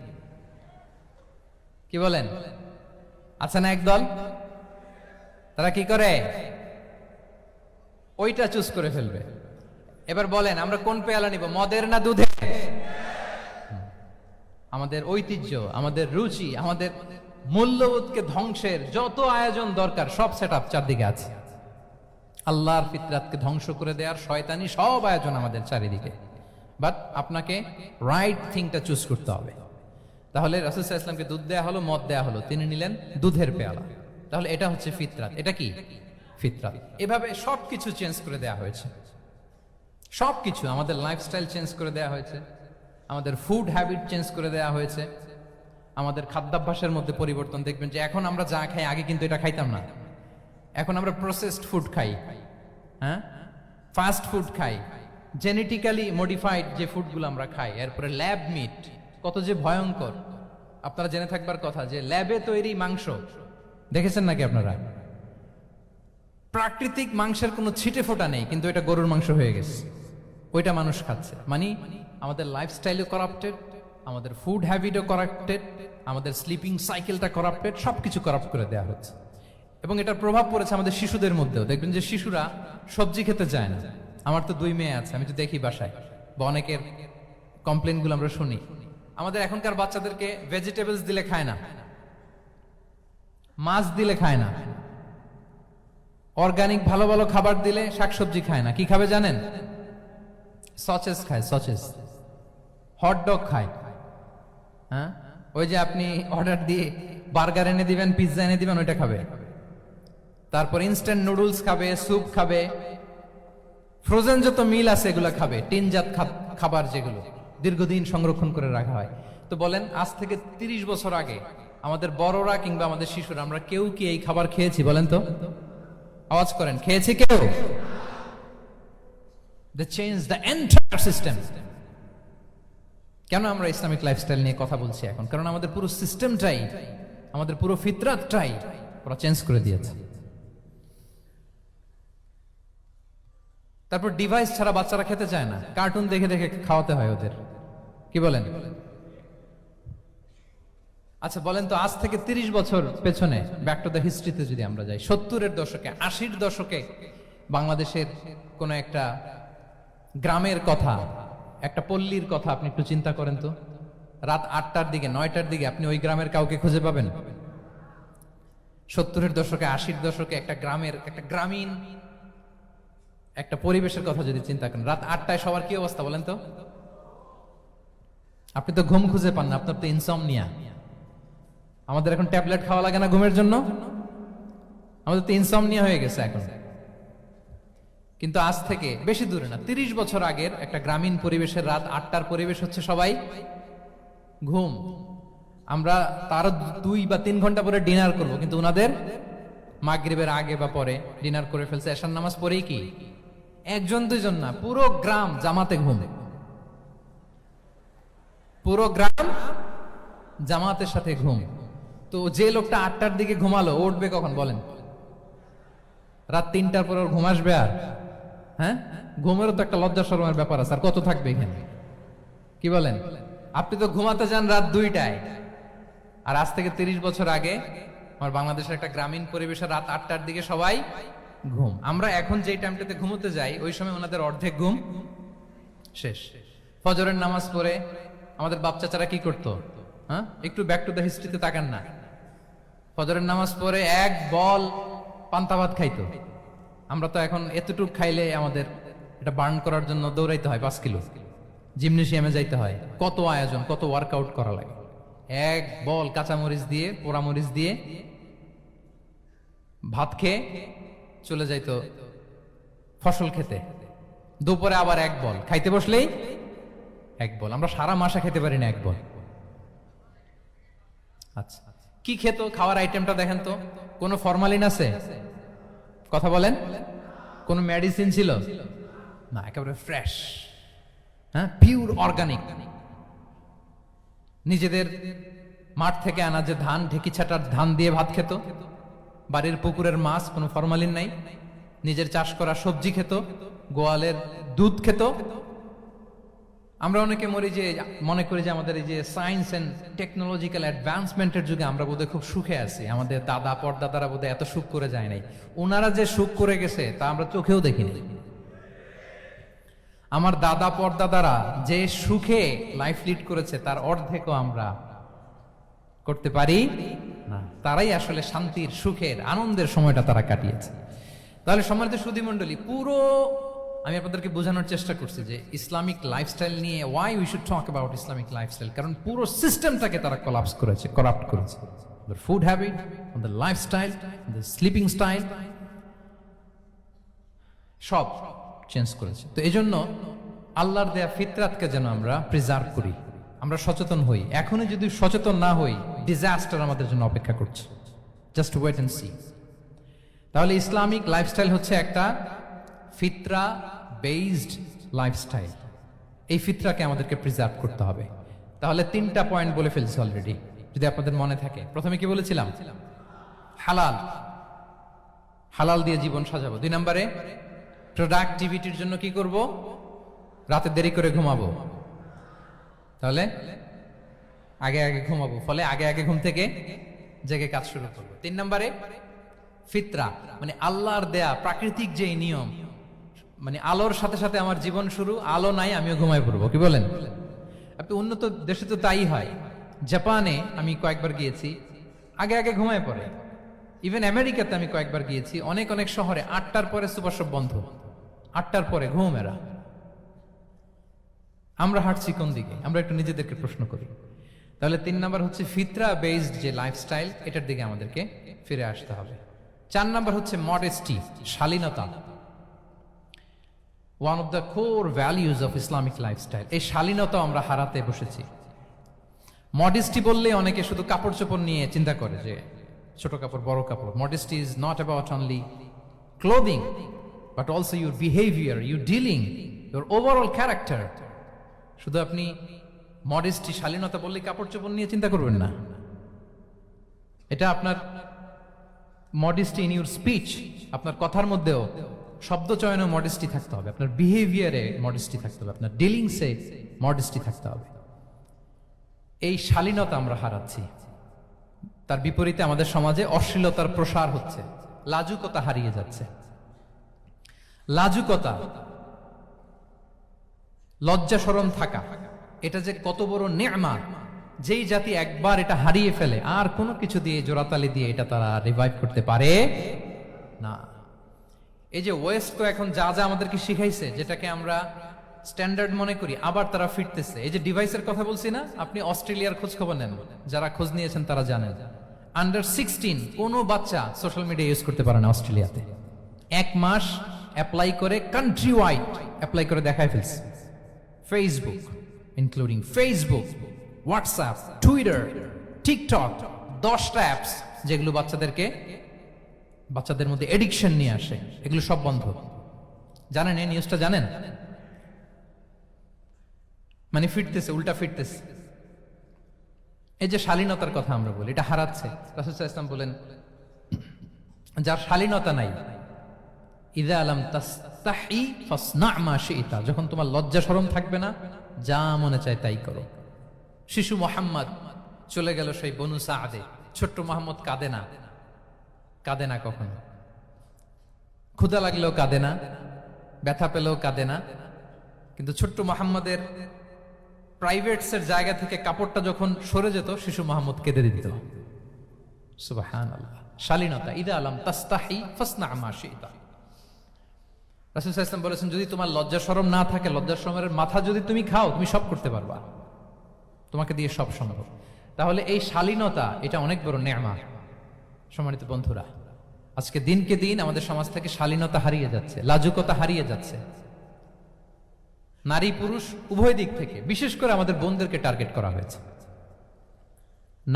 কি বলেন? আচ্ছা না একদল, তারা কি করে? ওইটা চুজ করে ফেলবে। এবার বলেন আমরা কোন পেয়ালা নিব, মদের না দুধের? আমাদের ঐতিহ্য, আমাদের রুচি, আমাদের মূল্যবোধকে ধ্বংসের যত আয়োজন দরকার, সব সেটআপ চারদিকে আছে। আল্লাহর ফিতরাতকে ধ্বংস করে দেওয়ার শয়তানি সব আয়োজন আমাদের চারিদিকে। বাট আপনাকে রাইট থিংটা চুজ করতে হবে। তাহলে রাসূল সাল্লাল্লাহু আলাইহি ওয়াসাল্লামকে দুধ দেয়া হলো, মদ দেয়া হলো, তিনি নিলেন দুধের পেয়ালা। তাহলে এটা হচ্ছে ফিতরাত। এটা কি? ফিতরাত। এভাবে সবকিছু চেঞ্জ করে দেয়া হয়েছে। সবকিছু, আমাদের লাইফস্টাইল চেঞ্জ করে দেয়া হয়েছে, আমাদের ফুড হ্যাবিট চেঞ্জ করে দেয়া হয়েছে, আমাদের খাদ্যাভ্যাসের মধ্যে পরিবর্তন। দেখবেন যে এখন আমরা যা খাই, আগে কিন্তু এটা খাইতাম না। এখন আমরা প্রসেসড ফুড খাই, হ্যাঁ, ফাস্ট ফুড খাই, জেনেটিক্যালি মডিফাইড যে ফুডগুলো আমরা খাই, এরপরে ল্যাব মিট, কত যে ভয়ঙ্কর। আপনারা জেনে থাকবার কথা যে ল্যাবে তৈরি মাংস দেখেছেন নাকি আপনারা? প্রাকৃতিক মাংসের কোনো ছিটে ফোটা নেই, কিন্তু এটা গরুর মাংস হয়ে গেছে, ওইটা মানুষ খাচ্ছে। মানে আমাদের লাইফস্টাইলও করাপ্টেড, আমাদের ফুড হ্যাবিটও করাপ্টেড, আমাদের স্লিপিং সাইকেলটা করাপ্টেড, সবকিছু করাপ্ট করে দেওয়া হচ্ছে। এবং এটার প্রভাব পড়েছে আমাদের শিশুদের মধ্যেও। দেখবেন যে শিশুরা সবজি খেতে চায় না। আমার তো 2 মেয়ে আছে, আমি তো দেখি বাসায়, বা অনেকের কমপ্লেনগুলো আমরা শুনি। আমাদের এখনকার বাচ্চাদেরকে ভেজিটেবলস দিলে খায় না, মাছ দিলে খায় না, অর্গানিক ভালো ভালো খাবার দিলে শাকসবজি খায় না। কি খাবে জানেন? সচেস খায়, সচেস, হটডগ খায়। হ্যাঁ, ওই যে আপনি অর্ডার দিয়ে বার্গার এনে দিবেন, পিৎজা এনে দিবেন, ওইটা খাবে। তারপর ইনস্ট্যান্ট নুডলস খাবে, স্যুপ খাবে, ফ্রোজেন যত মিল আছে এগুলো খাবে, টিনজাত খাবার যেগুলো দীর্ঘদিন সংরক্ষণ করে রাখা হয়। তো বলেন, আজ থেকে 30 বছর আগে আমাদের বড়রা কিংবা আমাদের শিশুরা, আমরা কেউ কি এই খাবার খেয়েছি? বলেন তো, আওয়াজ করেন, খেয়েছি কেউ? They changed the entire system. কেন আমরা ইসলামিক লাইফস্টাইল নিয়ে কথা বলছি এখন? কারণ আমাদের পুরো সিস্টেমটাই, আমাদের পুরো ফিতরাতটাই ওরা চেঞ্জ করে দিয়েছে। তারপর ডিভাইস ছাড়া বাচ্চারা খেতে চায় না, কার্টুন দেখে দেখে খাওয়াতে হয় ওদের। কি বলেন? আচ্ছা বলেন তো, আজ থেকে 30 বছর পেছনে ব্যাক টু দ্য হিস্ট্রিতে যদি আমরা যাই, 70-এর দশকে, 80-র দশকে বাংলাদেশের কোন একটা গ্রামের কথা, একটা পল্লীর কথা আপনি একটু চিন্তা করেন তো। রাত 8টার দিকে, 9টার দিকে আপনি ওই গ্রামের কাউকে খুঁজে পাবেন? 70-এর দশকে, 80-র দশকে একটা গ্রামের, একটা গ্রামীণ একটা পরিবেশের কথা যদি চিন্তা করেন, রাত 8টায় সবার কি অবস্থা বলেন তো? আপনি তো ঘুম খুঁজে পান না, আপনার তো ইনসমনিয়া। আমাদের এখন ট্যাবলেট খাওয়া লাগে না ঘুমের জন্য? আমাদের তো ইনসমনিয়া হয়ে গেছে এখন। কিন্তু আজ থেকে বেশি দূরে না, 30 বছর আগের একটা গ্রামীণ পরিবেশের রাত 8টার পরিবেশ হচ্ছে সবাই ঘুম। আমরা তারও 2 বা 3 ঘন্টা পরে ডিনার করব, কিন্তু ওনাদের মাগরিবের আগে বা পরে ডিনার করে ফেলছে। এশার নামাজ পড়েই কি 1-2 জন না, পুরো গ্রাম জামাতে ঘুম, পুরো গ্রাম জামাতের সাথে ঘুম। তো যে লোকটা 8টার দিকে ঘুমালো, উঠবে কখন বলেন? রাত 3টার পর ওর ঘুম আসবে? আর হ্যাঁ, ঘুমেরও তো একটা লজ্জা শরমের ব্যাপার আছে। আর কত থাকবে এখানে? কি বলেন? আপনি তো ঘুমাতে যান রাত 2টায়, আর আজ থেকে 30 বছর আগে আমার বাংলাদেশের একটা গ্রামীণ পরিবেশে রাত 8টার দিকে সবাই ঘুম। আমরা এখন যেই টাইমটাতে ঘুমোতে যাই, ওই সময় ওনাদের অর্ধেক ঘুম শেষ। ফজরের নামাজ পড়ে আমাদের বাপ চাচারা কি করতো? হ্যাঁ, একটু ব্যাক টু দ্য হিস্ট্রিতে তাকান না। ফজরের নামাজ পড়ে 1 বল পান্তা ভাত খাইতো। আমরা তো এখন এতটুক খাইলে আমাদের এটা বার্ন করার জন্য দৌড়াইতে হয় 5 কিলো, জিমনেশিয়ামে যাইতে হয়, কত আয়োজন, কত ওয়ার্কআউট করা লাগে। 1 বল কাঁচামরিচ দিয়ে, পোড়ামরিচ দিয়ে ভাত খেয়ে চলে যাইতো ফসল খেতে। দুপুরে আবার 1 বল, খাইতে বসলেই 1 বল। আমরা সারা মাসে খেতে পারি না 1 বল। আচ্ছা, কি খেত? খাওয়ার আইটেমটা দেখেন তো। কোনো ফরমালিন আছে? কথা বলেন। কোনো মেডিসিন ছিল না, একেবারে ফ্রেশ, হ্যাঁ, পিওর অর্গানিক। নিজেদের মাঠ থেকে আনা যে ধান, ঢেকি ছাটার ধান দিয়ে ভাত খেত। বাড়ির পুকুরের মাছ, কোনো ফরমালিন নাই। নিজের চাষ করা সবজি খেত, গোয়ালের দুধ খেত। আমরা অনেকে মনে করি যে আমাদের এই যে সায়েন্স এন্ড টেকনোলজিক্যাল অ্যাডভান্সমেন্টের যুগে আমরা বোধহয় খুব সুখে আছি। আমাদের দাদা পরদাদারা বোধহয় এত সুখ করে যায় নাই। ওনারা যে সুখ করে গেছে তা আমরা চোখেও দেখিনি। আমার দাদা পরদাদারা যে সুখে লাইফ লিড করেছে, তার অর্ধেকও আমরা করতে পারি না। তারাই আসলে শান্তির, সুখের, আনন্দের সময়টা তারা কাটিয়েছে। তাহলে সম্মানিত সুধী মণ্ডলী, পুরো আমি আপনাদেরকে বোঝানোর চেষ্টা করছি যে ইসলামিক লাইফস্টাইল নিয়ে why we should talk about Islamic lifestyle. কারণ পুরো সিস্টেমটাকে তারা কলাপস করেছে, করাপ্ট করেছে। The food habit, the lifestyle, the sleeping style, সব চেঞ্জ করেছে। তো এই জন্য আল্লাহর দেয়া ফিতরাতকে যেন আমরা প্রিজার্ভ করি, আমরা সচেতন হই। এখনই যদি সচেতন না হই, ডিজাস্টার আমাদের জন্য অপেক্ষা করছে। Just wait and see. তাহলে ইসলামিক লাইফস্টাইল হচ্ছে একটা ফিতরা বেসড লাইফস্টাইল। এই ফিতরাকে আমাদেরকে প্রিজার্ভ করতে হবে। তাহলে 3টা পয়েন্ট বলে ফেলছি অলরেডি, যদি আপনাদের মনে থাকে। প্রথমে কি বলেছিলাম? হালাল। হালাল দিয়ে জীবন সাজাবো। 2 নম্বরে প্রোডাক্টিভিটির জন্য কি করব? রাতে দেরি করে ঘুমাবো, তাহলে আগে আগে ঘুমাবো, ফলে আগে আগে ঘুম থেকে জেগে কাজ শুরু করবো। 3 নম্বরে ফিতরা, মানে আল্লাহর দেয়া প্রাকৃতিক যে নিয়ম, মানে আলোর সাথে সাথে আমার জীবন শুরু, আলো নাই আমিও ঘুমায় পড়বো, কি বলেন? আপনি উন্নত দেশে তো তাই হয়। জাপানে আমি কয়েকবার গিয়েছি, আগে আগে ঘুমায় পড়ে। ইভেন আমেরিকাতে আমি কয়েকবার গিয়েছি, অনেক অনেক শহরে 8টার পরে সুপার শপ বন্ধ, 8টার পরে ঘুম এরা। আমরা হাঁটছি কোন দিকে? আমরা একটু নিজেদেরকে প্রশ্ন করি। তাহলে 3 নাম্বার হচ্ছে ফিতরা বেসড যে লাইফস্টাইল, এটার দিকে আমাদেরকে ফিরে আসতে হবে। 4 নাম্বার হচ্ছে মডেস্টি, শালীনতা। One of the core values of Islamic lifestyle. এই শালীনতা আমরা হারাতে বসেছি। মডেস্টি বললে অনেকে শুধু কাপড় চোপড় নিয়ে চিন্তা করে যে ছোট কাপড় বড় কাপড়। Modesty is not about only clothing but also your behaviour, your dealing, your overall character. শুধু আপনি মডেস্টি শালীনতা বললে কাপড় চোপড় নিয়ে চিন্তা করবেন না। এটা আপনার মডেস্টি ইন ইউর স্পিচ, আপনার কথার মধ্যেও শব্দ চয়নে মডেস্টি থাকতে হবে, আপনার বিহেভিয়ারে মডেস্টি থাকতে হবে, আপনার ডিলিংসে মডেস্টি থাকতে হবে। এই শালীনতা আমরা হারাচ্ছি। তার বিপরীতে আমাদের সমাজে অশ্লীলতার প্রসার হচ্ছে, লাজুকতা হারিয়ে যাচ্ছে। লাজুকতা, লজ্জা শরম থাকা, এটা যে কত বড় নেয়ামত, যেই জাতি একবার এটা হারিয়ে ফেলে আর কোনো কিছু দিয়ে জোড়াতালি দিয়ে এটা তারা রিভাইভ করতে পারে না। এই যে ওয়েস্ট তো এখন যা যা আমাদেরকে শিখাইছে, যেটাকে আমরা স্ট্যান্ডার্ড মনে করি, আবার তারা ফিরতেছে। এই যে ডিভাইসের কথা বলছি না, আপনি অস্ট্রেলিয়ার খোঁজ খবর নেন, যারা খোঁজ নিয়েছেন তারা জানেন আন্ডার 16 কোনো বাচ্চা সোশ্যাল মিডিয়া ইউজ করতে পারে না অস্ট্রেলিয়াতে। 1 মাস অ্যাপ্লাই করে, কান্ট্রি ওয়াইড অ্যাপ্লাই করে দেখায় ফেলছে। Facebook, including Facebook, WhatsApp, Twitter, TikTok, 10টা অ্যাপস যেগুলো বাচ্চাদের মধ্যে এডিকশন নিয়ে আসে, এগুলো সব বন্ধ। জানেন এই নিউজটা? জানেন? মানে ফিরতেছে, উল্টা ফিরতেছে। এই যে শালীনতার কথা আমরা বলি, এটা হারাচ্ছে। রাসূল সাল্লাল্লাহু আলাইহি ওয়াসাল্লাম বলেন, যার শালীনতা নাই, ইযা লাম তাস্তাহি ফাসনা মা শি'তা, যখন তোমার লজ্জা শরম থাকবে না, যা মনে চায় তাই করো। শিশু মুহাম্মদ চলে গেল সেই বনু সাদে, ছোট্ট মুহাম্মদ কাঁদে না কখনো, ক্ষুধা লাগলেও কাঁদে না, ব্যথা পেলেও কাঁদে না। কিন্তু ছোট্ট মুহাম্মদের প্রাইভেটসের জায়গা থেকে কাপড়টা যখন সরে যেত, শিশু মুহাম্মদ কেঁদে দিত। সুবহানাল্লাহ, শালীনতা। ইযা লাম তাস্তাহি ফাসনা মা শি'তা। রাসূল সাল্লাল্লাহু আলাইহি ওয়াসাল্লাম বলেছেন, যদি তোমার লজ্জা শরম না থাকে, লজ্জা শরমের মাথা যদি তুমি খাও, তুমি সব করতে পারবা, তোমাকে দিয়ে সব সম্ভব। তাহলে এই শালীনতা, এটা অনেক বড় নেয়ামত। সম্মানিত বন্ধুরা, আজকে দিনকে দিন আমাদের সমাজ থেকে শালীনতা হারিয়ে যাচ্ছে, লাজুকতা হারিয়ে যাচ্ছে। নারী পুরুষ উভয় দিক থেকে, বিশেষ করে আমাদের বোনদেরকে টার্গেট করা হয়েছে।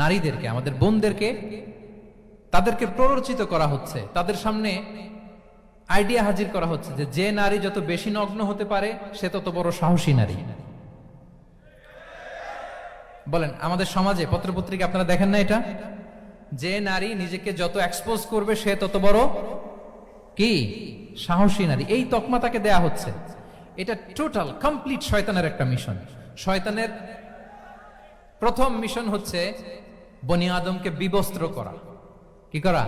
নারীদেরকে, আমাদের বোনদেরকে, তাদেরকে প্ররোচিত করা হচ্ছে, তাদের সামনে আইডিয়া হাজির করা হচ্ছে যে নারী যত বেশি নগ্ন হতে পারে সে তত বড় সাহসী নারী। বলেন, আমাদের সমাজে পত্রপত্রিকা আপনারা দেখেন না এটা? যে নারী নিজেকে যত এক্সপোজ করবে সে তত বড় কি সাহসী নারী, এই তকমা তাকে দেয়া হচ্ছে। এটা টোটাল কমপ্লিট শয়তানের একটা মিশন। শয়তানের প্রথম মিশন হচ্ছে বনি আদমকে বিবস্ত্র করা। কি করা?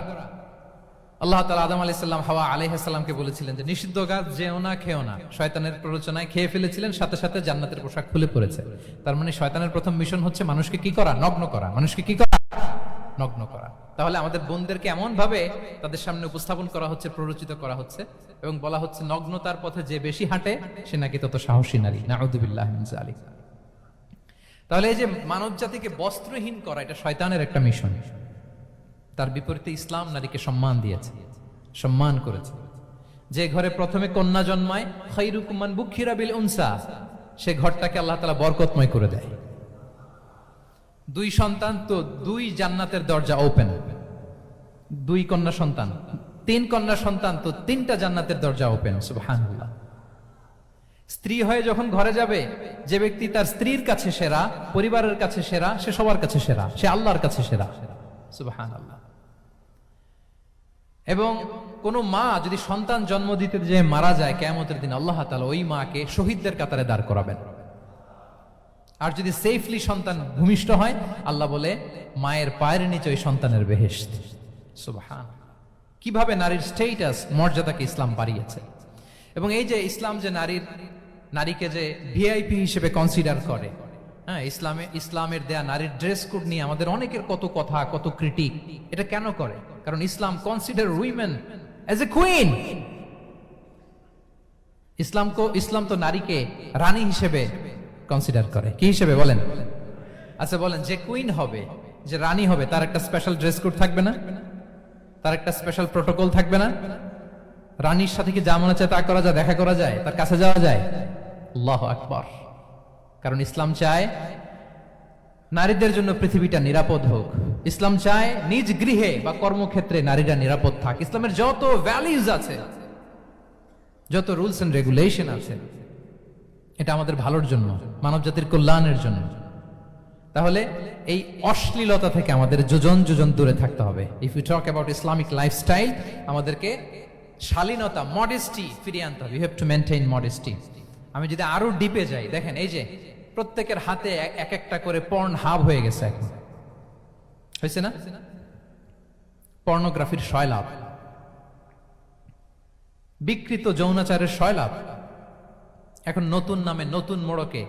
আল্লাহ তাআলা আদম আলাইহিস সালাম, হাওয়া আলাইহিস সালামকে বলেছিলেন যে নিষিদ্ধ গাছ যেও না, খেও না। শয়তানের প্ররোচনায় খেয়ে ফেলেছিলেন, সাথে সাথে জান্নাতের পোশাক খুলে পড়েছে। তার মানে শয়তানের প্রথম মিশন হচ্ছে মানুষকে কি করা? নগ্ন করা। মানুষকে কি করা? নগ্ন করা। তাহলে আমাদের বোনদেরকে এমন ভাবে তাদের সামনে উপস্থাপন করা হচ্ছে, প্ররোচিত করা হচ্ছে এবং বলা হচ্ছে নগ্নতার পথে যে বেশি হাঁটে সে নাকি তত সাহসী নারী। নাউযুবিল্লাহি মিন যালিক। তাহলে এই যে মানব জাতিকে বস্ত্রহীন করা, এটা শয়তানের একটা মিশন। তার বিপরীতে ইসলাম নারীকে সম্মান দিয়েছে, সম্মান করেছে। যে ঘরে প্রথমে কন্যা জন্মায়, খায়রুকুম মান বুখিরা বিল উনসা, সে ঘরটাকে আল্লাহ তাআলা বরকতময় করে দেয়। 2 সন্তান তো 2 জান্নাতের দরজা ওপেন। 2 কন্যা সন্তান, 3 কন্যা সন্তান তো 3টা জান্নাতের দরজা ওপেন। সুবহানাল্লাহ। স্ত্রী হয়ে যখন ঘরে যাবে, যে ব্যক্তি তার স্ত্রীর কাছে সেরা, পরিবারের কাছে সেরা, সে সবার কাছে সেরা, সে আল্লাহর কাছে সেরা। সুবহানাল্লাহ। এবং কোন মা যদি সন্তান জন্ম দিতে যে মারা যায়, কিয়ামতের দিন আল্লাহ তাআলা ওই মাকে শহীদদের কাতারে দাঁড় করাবেন। আর যদি সেফলি সন্তান ভূমিষ্ঠ হয়, আল্লাহ বলে মায়ের পায়ের নিচে ওই সন্তানের বেহেশত। সুবহান! কিভাবে নারীর স্টেটাস, মর্যাদাকে ইসলাম বাড়িয়েছে। এবং এই যে ইসলাম যে নারীকে যে ভিআইপি হিসেবে কনসিডার করে, হ্যাঁ, ইসলামের দেয়া নারীর ড্রেস কোড নিয়ে আমাদের অনেকের কত কথা, কত ক্রিটিক। এটা কেন করে? কারণ Islam consider women as a queen. Islam তো নারীকে রানী হিসেবে কনসিডার করে। কি হিসেবে বলেন? আচ্ছা বলেন, যে কুইন হবে, যে রানী হবে, তার একটা স্পেশাল ড্রেস কোড থাকবে না? তার একটা স্পেশাল প্রোটোকল থাকবে না? রানীর সাথে কি যা মনে চায় তা করা যায়, দেখা করা যায়, তার কাছে যাওয়া যায়? আল্লাহু আকবার! কারণ ইসলাম চায় নারীদের জন্য পৃথিবীটা নিরাপদ হোক। ইসলাম চায় নিজ গৃহে বা কর্মক্ষেত্রে নারীরা নিরাপদ থাক। ইসলামের যত ভ্যালিউজ আছে, যত রুলস এন্ড রেগুলেশন আছে, এটা আমাদের ভালোর জন্য, মানব জাতির কল্যাণের জন্য। তাহলে এই অশ্লীলতা থেকে আমাদের যোজন যোজন দূরে থাকতে হবে। If you talk about Islamic lifestyle, আমাদেরকে শালীনতা, মডেস্টি ফিরিয়ে আনতে হবে। You have to maintain modesty. আমি যদি আরো ডিপে যাই, দেখেন এই যে প্রত্যেকের হাতে এক একটা করে পর্ন হাব হয়ে গেছে এখন, হয়েছে না? পর্নোগ্রাফির সয়লাভ, বিকৃত যৌনাচারের সয়লাভ। এখন নতুন নামে, নতুন মোড়কে,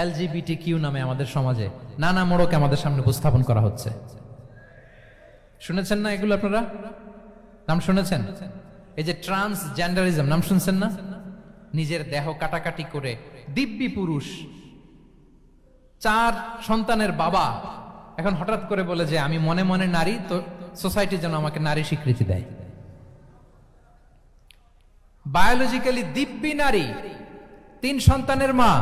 LGBTQ নামে আমাদের সমাজে নানা মোড়কে আমাদের সামনে উপস্থাপন করা হচ্ছে। শুনেছেন না এগুলো? আপনারা নাম শুনেছেন? এই যে ট্রান্সজেন্ডারিজম, নাম শুনছেন না? নিজের দেহ কাটাকাটি করে দিব্যি পুরুষ, 4 সন্তানের বাবা, এখন হঠাৎ করে বলে যে আমি মনে মনে নারী, তো সোসাইটি যেন আমাকে নারী স্বীকৃতি দেয়। বায়োলজিক্যালি দিব্যি নারী, 3 সন্তানের মা,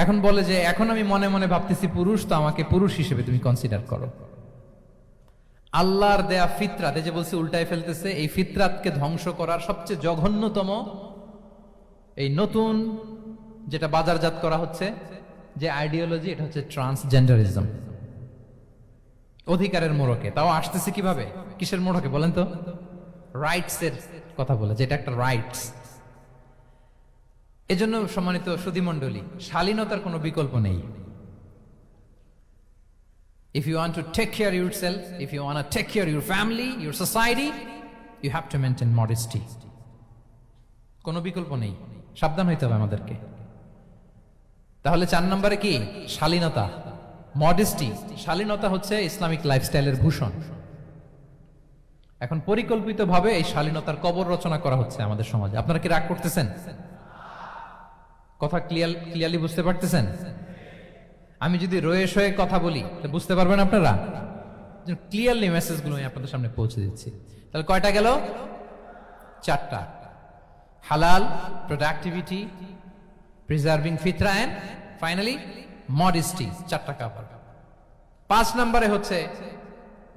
এখন বলে যে এখন আমি মনে মনে ভাবতেছি পুরুষ, তো আমাকে পুরুষ হিসেবে তুমি কনসিডার করো। আল্লাহর দেয়া ফিতরাত, এই যে বলছে উল্টায় ফেলতেছে, এই ফিতরাতকে ধ্বংস করার সবচেয়ে জঘন্যতম এই নতুন যেটা বাজারজাত করা হচ্ছে যে আইডিওলজি, এটা হচ্ছে ট্রান্সজেন্ডারিজম। অধিকারের মোড়কে, তাও আসতেছে কিভাবে? কিসের মোড়কে বলেন তো? রাইটস এর কথা বলে, যেটা একটা রাইটস। এজন্য সম্মানিত সুধীমণ্ডলী, শালীনতার কোনো বিকল্প নেই। If you want to take care of yourself, if you want to take care of your family, your society, you have to maintain modesty. কোনো বিকল্প নেই, সাবধান হইতে হবে আমাদেরকে। তাহলে 4 নম্বরে কি? শালীনতা, মডেস্টি। শালীনতা হচ্ছে ইসলামিক লাইফস্টাইলের ভূষণ। এখন পরিকল্পিতভাবে এই শালীনতার কবর রচনা করা হচ্ছে আমাদের সমাজে। আপনারা কি রাগ করতেছেন? কথা ক্লিয়ারলি বুঝতে পারতেছেন? আমি যদি রয়ে শয়ে কথা বলি, বুঝতে পারবেন আপনারা? ক্লিয়ারলি মেসেজগুলো আমি আপনাদের সামনে পৌঁছে দিচ্ছি। তাহলে কয়টা গেল? 4টা। হালাল, প্রোডাক্টিভিটি, প্রিজার্ভিং ফিতরা, এন্ড ফাইনালি মডেস্টি। 4টা কাভার। 5 নম্বরে হচ্ছে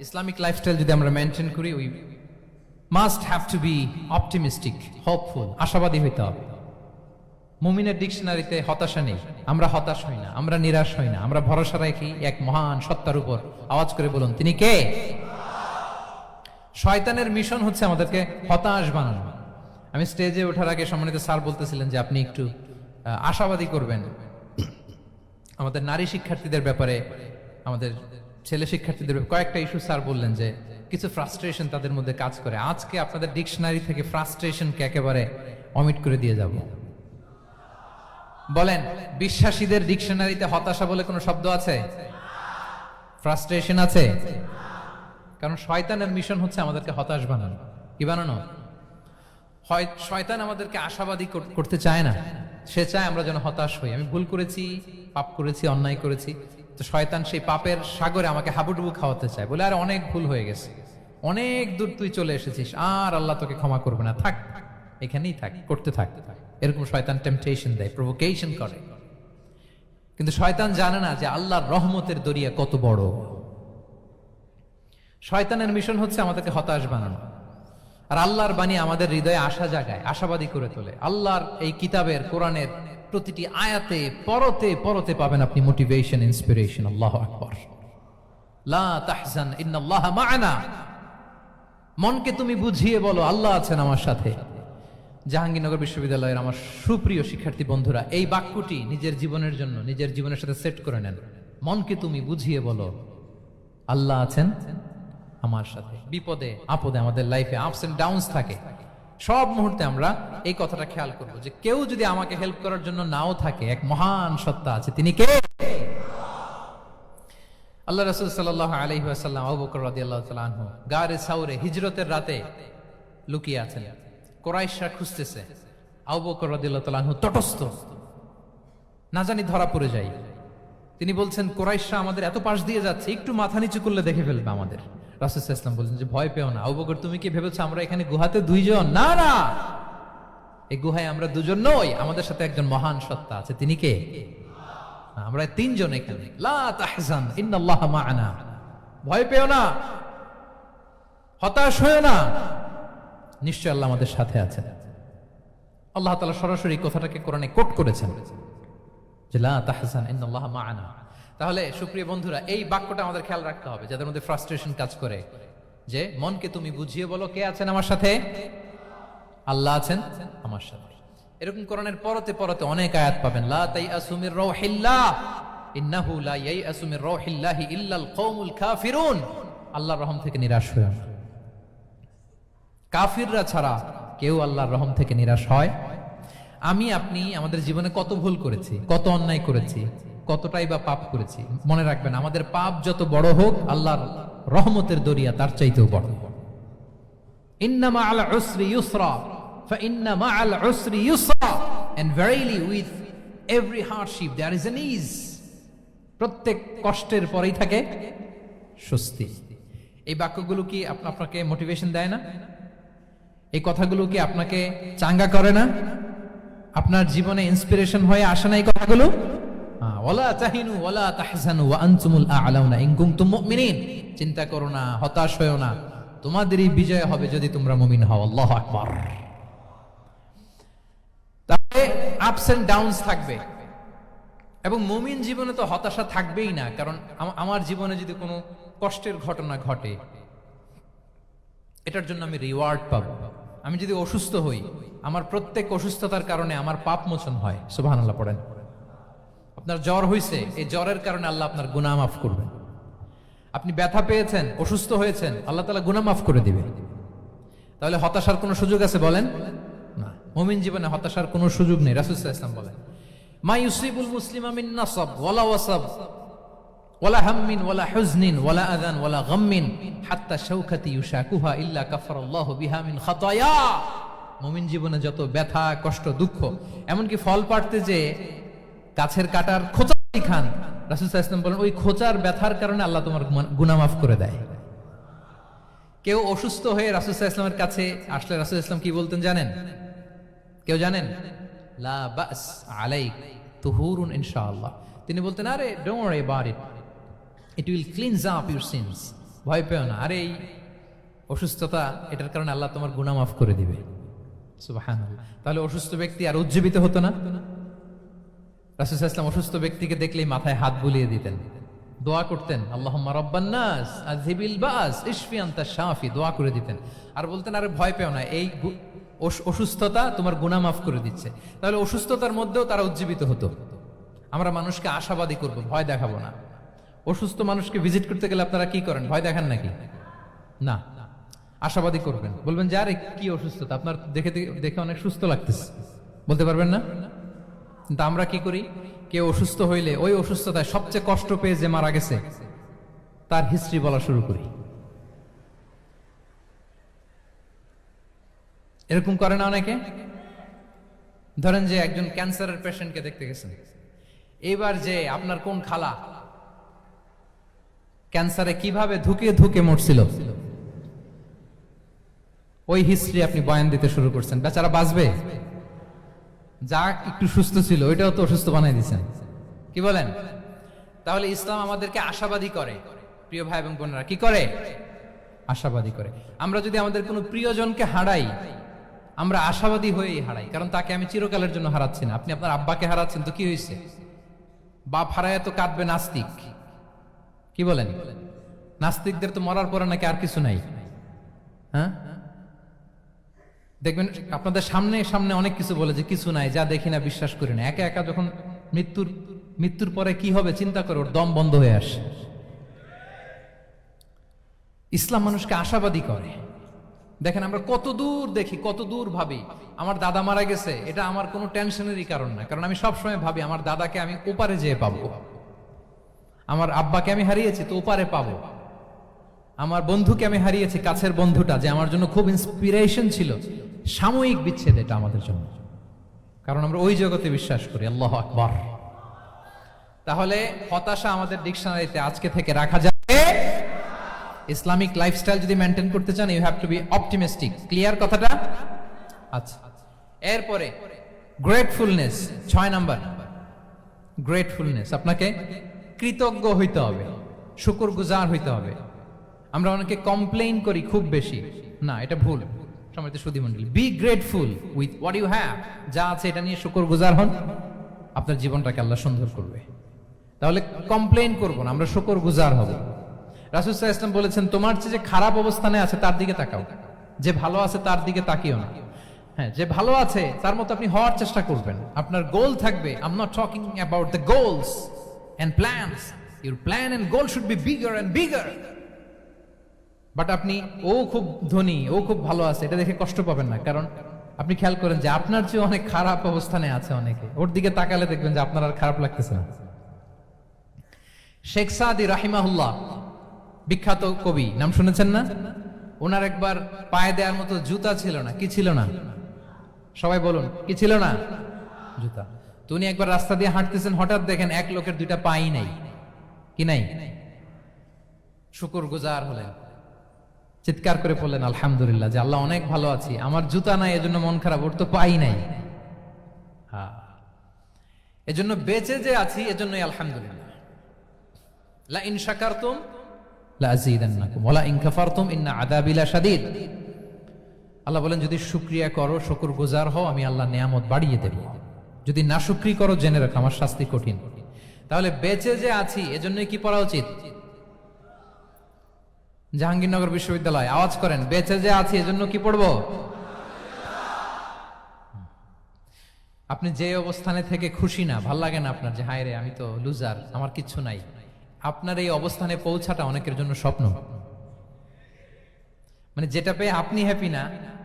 ইসলামিক লাইফস্টাইল যদি আমরা মেনটেন করি, we must have to be optimistic, hopeful, আশাবাদী হইতে হবে। মুমিনের ডিকশনারিতে হতাশা নেই। আমরা হতাশ হই না, আমরা নিরাশ হই না, আমরা ভরসা রাখি এক মহান সত্তার উপর। আওয়াজ করে বলুন, তিনি কে? শয়তানের মিশন হচ্ছে আমাদেরকে হতাশ বানানো। আমি স্টেজে ওঠার আগে সম্মানিত স্যার বলতেছিলেন যে আপনি একটু আশাবাদী করবেন আমাদের নারী শিক্ষার্থীদের ব্যাপারে, আমাদের ছেলে শিক্ষার্থীদের ব্যাপারে। কয়েকটা ইস্যু স্যার বললেন যে কিছু ফ্রাস্ট্রেশন তাদের মধ্যে কাজ করে। আজকে আপনাদের ডিকশনারি থেকে ফ্রাস্ট্রেশনকে একেবারে অমিট করে দিয়ে যাব। বলেন, বিশ্বাসীদের ডিকশনারিতে হতাশা বলে কোনো শব্দ আছে? ফ্রাস্ট্রেশন আছে? কারণ শয়তানের মিশন হচ্ছে আমাদেরকে হতাশ বানানো। কি বানানো? শয়তান আমাদেরকে আশাবাদী করতে চায় না, সে চায় আমরা যেন হতাশ হই। আমি ভুল করেছি, পাপ করেছি, অন্যায় করেছি, তো শয়তান সেই পাপের সাগরে আমাকে হাবুডুবু খাওয়াতে চায়। বলে আর অনেক ভুল হয়ে গেছে, অনেক দূর তুই চলে এসেছিস, আর আল্লাহ তোকে ক্ষমা করবে না, থাক এখানেই থাক, করতে থাক। এরকম শয়তান টেম্পটেশন দেয়, প্রভোকেশন করে। কিন্তু শয়তান জানে না যে আল্লাহর রহমতের দরিয়া কত বড়। শয়তানের মিশন হচ্ছে আমাদেরকে হতাশ বানানো, আর আল্লাহর বাণী আমাদের হৃদয়ে আশা জাগায়, আশাবাদী করে তোলে। আল্লাহর এই কিতাবের, কোরআনের প্রতিটি আয়াতে পরতে পরতে পাবেন আপনি মোটিভেশন, ইন্সপিরেশন। আল্লাহু আকবার। লা তাহজান ইন্নাল্লাহা মা'ানা। মনকে তুমি বুঝিয়ে বলো আল্লাহ আছেন আমার সাথে। জাহাঙ্গীরনগর বিশ্ববিদ্যালয়ের আমার সুপ্রিয় শিক্ষার্থী বন্ধুরা, এই বাক্যটি নিজের জীবনের জন্য, নিজের জীবনের সাথে সেট করে নেন। মনকে তুমি বুঝিয়ে বলো আল্লাহ আছেন আমার সাথে। বিপদে আপদে, আমাদের লাইফে আপস এন্ড ডাউনস থাকে, সব মুহূর্তে আমরা এই কথাটা খেয়াল করবো যে কেউ যদি আমাকে হেল্প করার জন্য নাও থাকে, এক মহান সত্তা আছে, তিনি কে? আল্লাহ রাসূল সাল্লাল্লাহু আলাইহি ওয়াসাল্লাম আবু বকর রাদিয়াল্লাহু তাআলা আনহু গারে সাউরে হিজরতের রাতে লুকিয়ে আছেন। কুরাইশরা খুঁজতেছে, আবু বকর রাদিয়াল্লাহু তাআলা আনহু তটস্থ, না জানি ধরা পড়ে যায়। তিনি বলছেন কুরাইশরা আমাদের এত পাশ দিয়ে যাচ্ছে, একটু মাথা নিচু করলে দেখে ফেলবে আমাদের। রাসূল সাল্লাল্লাহু আলাইহি ওয়াসাল্লাম বলছেন যে ভয় পেও না। আবু বকর, তুমি কি ভেবেছো আমরা এখানে গুহাতে দুইজন? না না, এই গুহায় আমরা দুজন নই, আমাদের সাথে একজন মহান সত্তা আছে। তিনি কে? আমরা তিনজন এখানে। লা তাহজান ইন্নাল্লাহা মা'ানা, ভয় পেও না, হতাশ হয়ো না, নিশ্চয় আল্লাহ আমাদের সাথে আছেন। আল্লাহ তাআলা সরাসরি কথাটাকে কোরআনে কোট করেছেন যে লা তাহজান ইন্নাল্লাহা মা'ানা। তাহলে সুপ্রিয় বন্ধুরা, এই বাক্যটা আমাদের খেয়াল রাখতে হবে, যাদের মধ্যে ফ্রাস্ট্রেশন কাজ করে, যে মনকে তুমি বুঝিয়ে বলো কে আছেন আমার সাথে? আল্লাহ আছেন আমার সাথে। এরকম কোরআনের পরতে পরতে অনেক আয়াত পাবেন। লা তাইআসু মির রাউহিল্লাহ ইন্নাহু লা ইয়াইআসু মির রাউহিল্লাহি ইল্লাল কওমুল কাফিরুন। আল্লাহর রহম থেকে নিরাশ হয়ো না। কাফিররা ছাড়া কেউ আল্লাহর রহম থেকে নিরাশ হয়? আমি আপনি আমাদের জীবনে কত ভুল করেছি, কত অন্যায় করেছি, কতটাই বা পাপ করেছি। মনে রাখবেন, আমাদের পাপ যত বড় হোক, আল্লাহর রহমতের দরিয়া তার চাইতেও বড়। ইন্না মা'আল উসরি ইউসরা فإن مع العسر يسرا and verily with every hardship there is an ease. প্রত্যেক কষ্টের পরেই থাকে স্বস্তি। এই বাক্যগুলো কি আপনাকে মোটিভেশন দেয় না? এই কথাগুলো কি আপনাকে চাঙ্গা করে না? আপনার জীবনে ইন্সপিরেশন হয়ে আসে না এই কথাগুলো? ওয়ালা তাহিনু ওয়ালা তাহজানু ওয়া আনতুমুল আ'লাউনা ইন কুনতুম মুমিনিন। চিন্তা করো না, হতাশ হয়ো না, তোমাদেরই বিজয় হবে যদি তোমরা মুমিন হও। আল্লাহু আকবার। তাহলে আপস এন্ড ডাউনস থাকবে, এবং মুমিন জীবনে তো হতাশা থাকবেই না। কারণ আমার জীবনে যদি কোনো কষ্টের ঘটনা ঘটে, এটার জন্য আমি রিওয়ার্ড পাবো। আমি যদি অসুস্থ হই, আমার প্রত্যেক অসুস্থতার কারণে আমার পাপ মোচন হয়। সুবহানাল্লাহ পড়েন। আপনার জ্বর হয়েছে, এই জ্বরের কারণে আল্লাহ আপনার গুনাহ মাফ করবেন। আপনি ব্যথা পেয়েছেন, অসুস্থ হয়েছেন, আল্লাহ তাআলা গুনাহ মাফ করে দিবে। তাহলে হতাশার কোনো সুযোগ আছে বলেন? না, মুমিন জীবনে হতাশার কোনো সুযোগ নেই। রাসূল সাল্লাল্লাহু আলাইহি ওয়াসাল্লাম বলেন, মা ইউসিবুল মুসলিমা মিন নাসাব ওয়ালা ওয়াসাব ওয়ালা হাম্মিন ওয়ালা হুজনিন ওয়ালা আযান ওয়ালা গাম্মিন হাত্তা শাওকাতি ইউশাকুহা ইল্লা কাফারাল্লাহু বিহা মিন খাতায়া। মুমিন জীবনে যত ব্যথা, কষ্ট, দুঃখ, এমনকি ফল পাড়তে যে গাছের কাটার খোঁচা খান, রাসূল সাল্লাল্লাহু আলাইহি ওয়াসাল্লাম বলেন ওই খোঁচার ব্যথার কারণে আল্লাহ তোমার গুনাহ মাফ করে দেয়। কেউ অসুস্থ হয়ে রাসূল সাল্লাল্লাহু আলাইহি ওয়াসাল্লামের কাছে আসলে রাসূল সাল্লাল্লাহু আলাইহি ওয়াসাল্লাম কি বলতেন জানেন? কেউ জানেন? লা বাস আলাইক তুহুরুন ইনশাআল্লাহ। তিনি বলতেন, আরে don't worry about it, it will cleanse up your scenes. ভয় পেও না, আরে এই অসুস্থতা, এটার কারণে আল্লাহ তোমার গুনাহ মাফ করে দিবে। সুবহানাল্লাহ। তাহলে অসুস্থ ব্যক্তি আর উজ্জীবিত হতো না? রাসূল সাল্লাল্লাহু আলাইহি ওয়াসাল্লাম অসুস্থ ব্যক্তিকে দেখলেই মাথায় হাত বুলিয়ে দিতেন, দোয়া করতেন, আল্লাহুম্মা রাব্বান নাস আযহিবিল বাস ইশফি আনতা শাফি, দোয়া করে দিতেন। আর বলতেন, আরে ভয় পেও না, এই অসুস্থতা তোমার গুনাহ মাফ করে দিচ্ছে। তাহলে অসুস্থতার মধ্যেও তারা উজ্জীবিত হতো। আমরা মানুষকে আশাবাদী করব, ভয় দেখাবো না। অসুস্থ মানুষকে ভিজিট করতে গেলে আপনারা কি করেন? ভয় দেখান নাকি? না, আশাবাদী করবেন, বলবেন যে আরে কি অসুস্থতা, আপনার দেখে দেখে অনেক সুস্থ লাগতেছে, বলতে পারবেন না? কিন্তু আমরা কি করি? কেউ অসুস্থ হইলে ওই অসুস্থতায় সবচেয়ে কষ্ট পেয়ে যে মারা গেছে তার হিস্ট্রি বলা শুরু করি। এরকম করে না অনেকে? ধরেন যে একজন ক্যান্সারের পেশেন্টকে দেখতে গেছেন, এবার যে আপনার কোন খালা ক্যান্সারে কিভাবে ধুকে ধুকে মরছিল, ওই হিস্ট্রি আপনি বয়ান দিতে শুরু করছেন। বেচারা বাঁচবে? যা একটু সুস্থ ছিল ওইটাও তো অসুস্থ বানাই দিচ্ছেন। কি বলেন? তাহলে ইসলাম আমাদেরকে আশাবাদী করে। প্রিয় ভাই এবং বোনেরা, কি করে? আশাবাদী করে। আমরা যদি আমাদের কোনো প্রিয়জনকে হারাই, আমরা আশাবাদী হয়েই হারাই, কারণ তাকে আমি চিরকালের জন্য হারাচ্ছি না। আপনি আপনার আব্বাকে হারাচ্ছেন, তো কি হয়েছে? বাপ হারায় তো কাঁদবে নাস্তিক। কি বলেন? নাস্তিকদের তো মরার পরে নাকি আর কিছু নাই, হ্যাঁ, দেখবেন আপনাদের সামনে সামনে অনেক কিছু বলে যে কিছু নাই, যা দেখি না বিশ্বাস করি না। একা একা যখন মৃত্যুর পরে কি হবে চিন্তা করে ওর দম বন্ধ হয়ে আসে। ইসলাম মানুষকে আশাবাদী করে। দেখেন আমরা কত দূর দেখি, কত দূর ভাবি। আমার দাদা মারা গেছে, এটা আমার কোনো টেনশনেরই কারণ না, কারণ আমি সবসময় ভাবি আমার দাদাকে আমি ওপারে যেয়ে পাবো, আমার আব্বাকে আমি হারিয়েছি তো ওপারে পাবো, আমার বন্ধুকে আমি হারিয়েছি, কাছের বন্ধুটা যে আমার জন্য খুব ইন্সপিরেশন ছিল, সাময়িক বিচ্ছেদ এটা আমাদের জন্য, কারণ আমরা ওই জগতে বিশ্বাস করি। আল্লাহু আকবার। তাহলে হতাশা আমাদের ডিকশনারিতে আজকে থেকে রাখা যাবে। ইসলামিক লাইফস্টাইল যদি মেনটেন করতে চান, you have to be optimistic. Clear কথাটা? আচ্ছা, এরপরে গ্রেটফুলনেস, 6 নাম্বার গ্রেটফুলনেস। আপনাকে কৃতজ্ঞ হইতে হবে, শুকরগুজার হইতে হবে। আমরা অনেকে কমপ্লেইন করি খুব বেশি, না এটা ভুল। সম্মানিত সুধী মণ্ডলী, be grateful with what you have. যা আছে এটা নিয়ে শুকরগুজার হন, আপনার জীবনটাকে আল্লাহ সুন্দর করবে। তাহলে কমপ্লেইন করব না, আমরা শুকরগুজার হব। রাসূল সাল্লাল্লাহু আলাইহি ওয়াসাল্লাম বলেছেন, তোমার চেয়ে যে খারাপ অবস্থানে আছে তার দিকে তাকাও, যে ভালো আছে তার দিকে তাকিও না। হ্যাঁ, যে ভালো আছে তার মতো আপনি হওয়ার চেষ্টা করবেন। আপনার গোল থাকবে। I am not talking about the goals and plans, your plan and goal should be bigger and bigger. But আপনি ও খুব ধনী, ও খুব ভালো আছে এটা দেখে কষ্ট পাবেন না, কারণ আপনি খেয়াল করেন যে আপনার চেয়ে অনেক খারাপ অবস্থানে আছে অনেকে, ওর দিকে তাকালে দেখবেন যে আপনার আর খারাপ লাগতেছে না। শেখ সাদি রাহিমাহুল্লাহ, বিখ্যাত কবি, নাম শুনেছেন না? ওনার একবার পায়ে দেওয়ার মতো জুতা ছিল না। কি ছিল না? সবাই বলুন, কি ছিল না? জুতা। তো উনি একবার রাস্তা দিয়ে হাঁটতেছেন, হঠাৎ দেখেন এক লোকের 2টা পাই নাই। কি নাই? শুকরগুজার হলেন, চিৎকার করে বললেন আলহামদুলিল্লাহ, যে আল্লাহ অনেক ভালো আছি, আমার জুতা নাই এজন্য মন খারাপ, ওর তো পাই নাই। হ্যাঁ, এজন্য বেঁচে যে আছি এজন্যই আলহামদুলিল্লাহ। লা ইন শাকারতুম লা আযীদান্নাকুম ওয়া লা ইন কাফারতুম ইন্না আযাবি লাশাদীদ। আল্লাহ বলেন, যদি শুকরিয়া করো, শুকরগুজার হও, আমি আল্লাহ নিয়ামত বাড়িয়ে দেব। যদি নাশুকরি করো, জেনে রাখো আমার শাস্তি কঠিন। তাহলে বেঁচে যে আছি এজন্যই কি পড়া উচিত? জাহাঙ্গীরনগর বিশ্ববিদ্যালয়, আওয়াজ করেন, বেঁচে যে আছি এজন্য কি পড়বো? আপনি যে অবস্থানে থেকে খুশি না, ভাল লাগে না আপনার, যে হায় রে আমি তো লুজার, আমার কিচ্ছু নাই, আপনার এই অবস্থানে পৌঁছাটা অনেকের জন্য স্বপ্ন। মানে যেটা পেয়ে আপনি হ্যাপি না,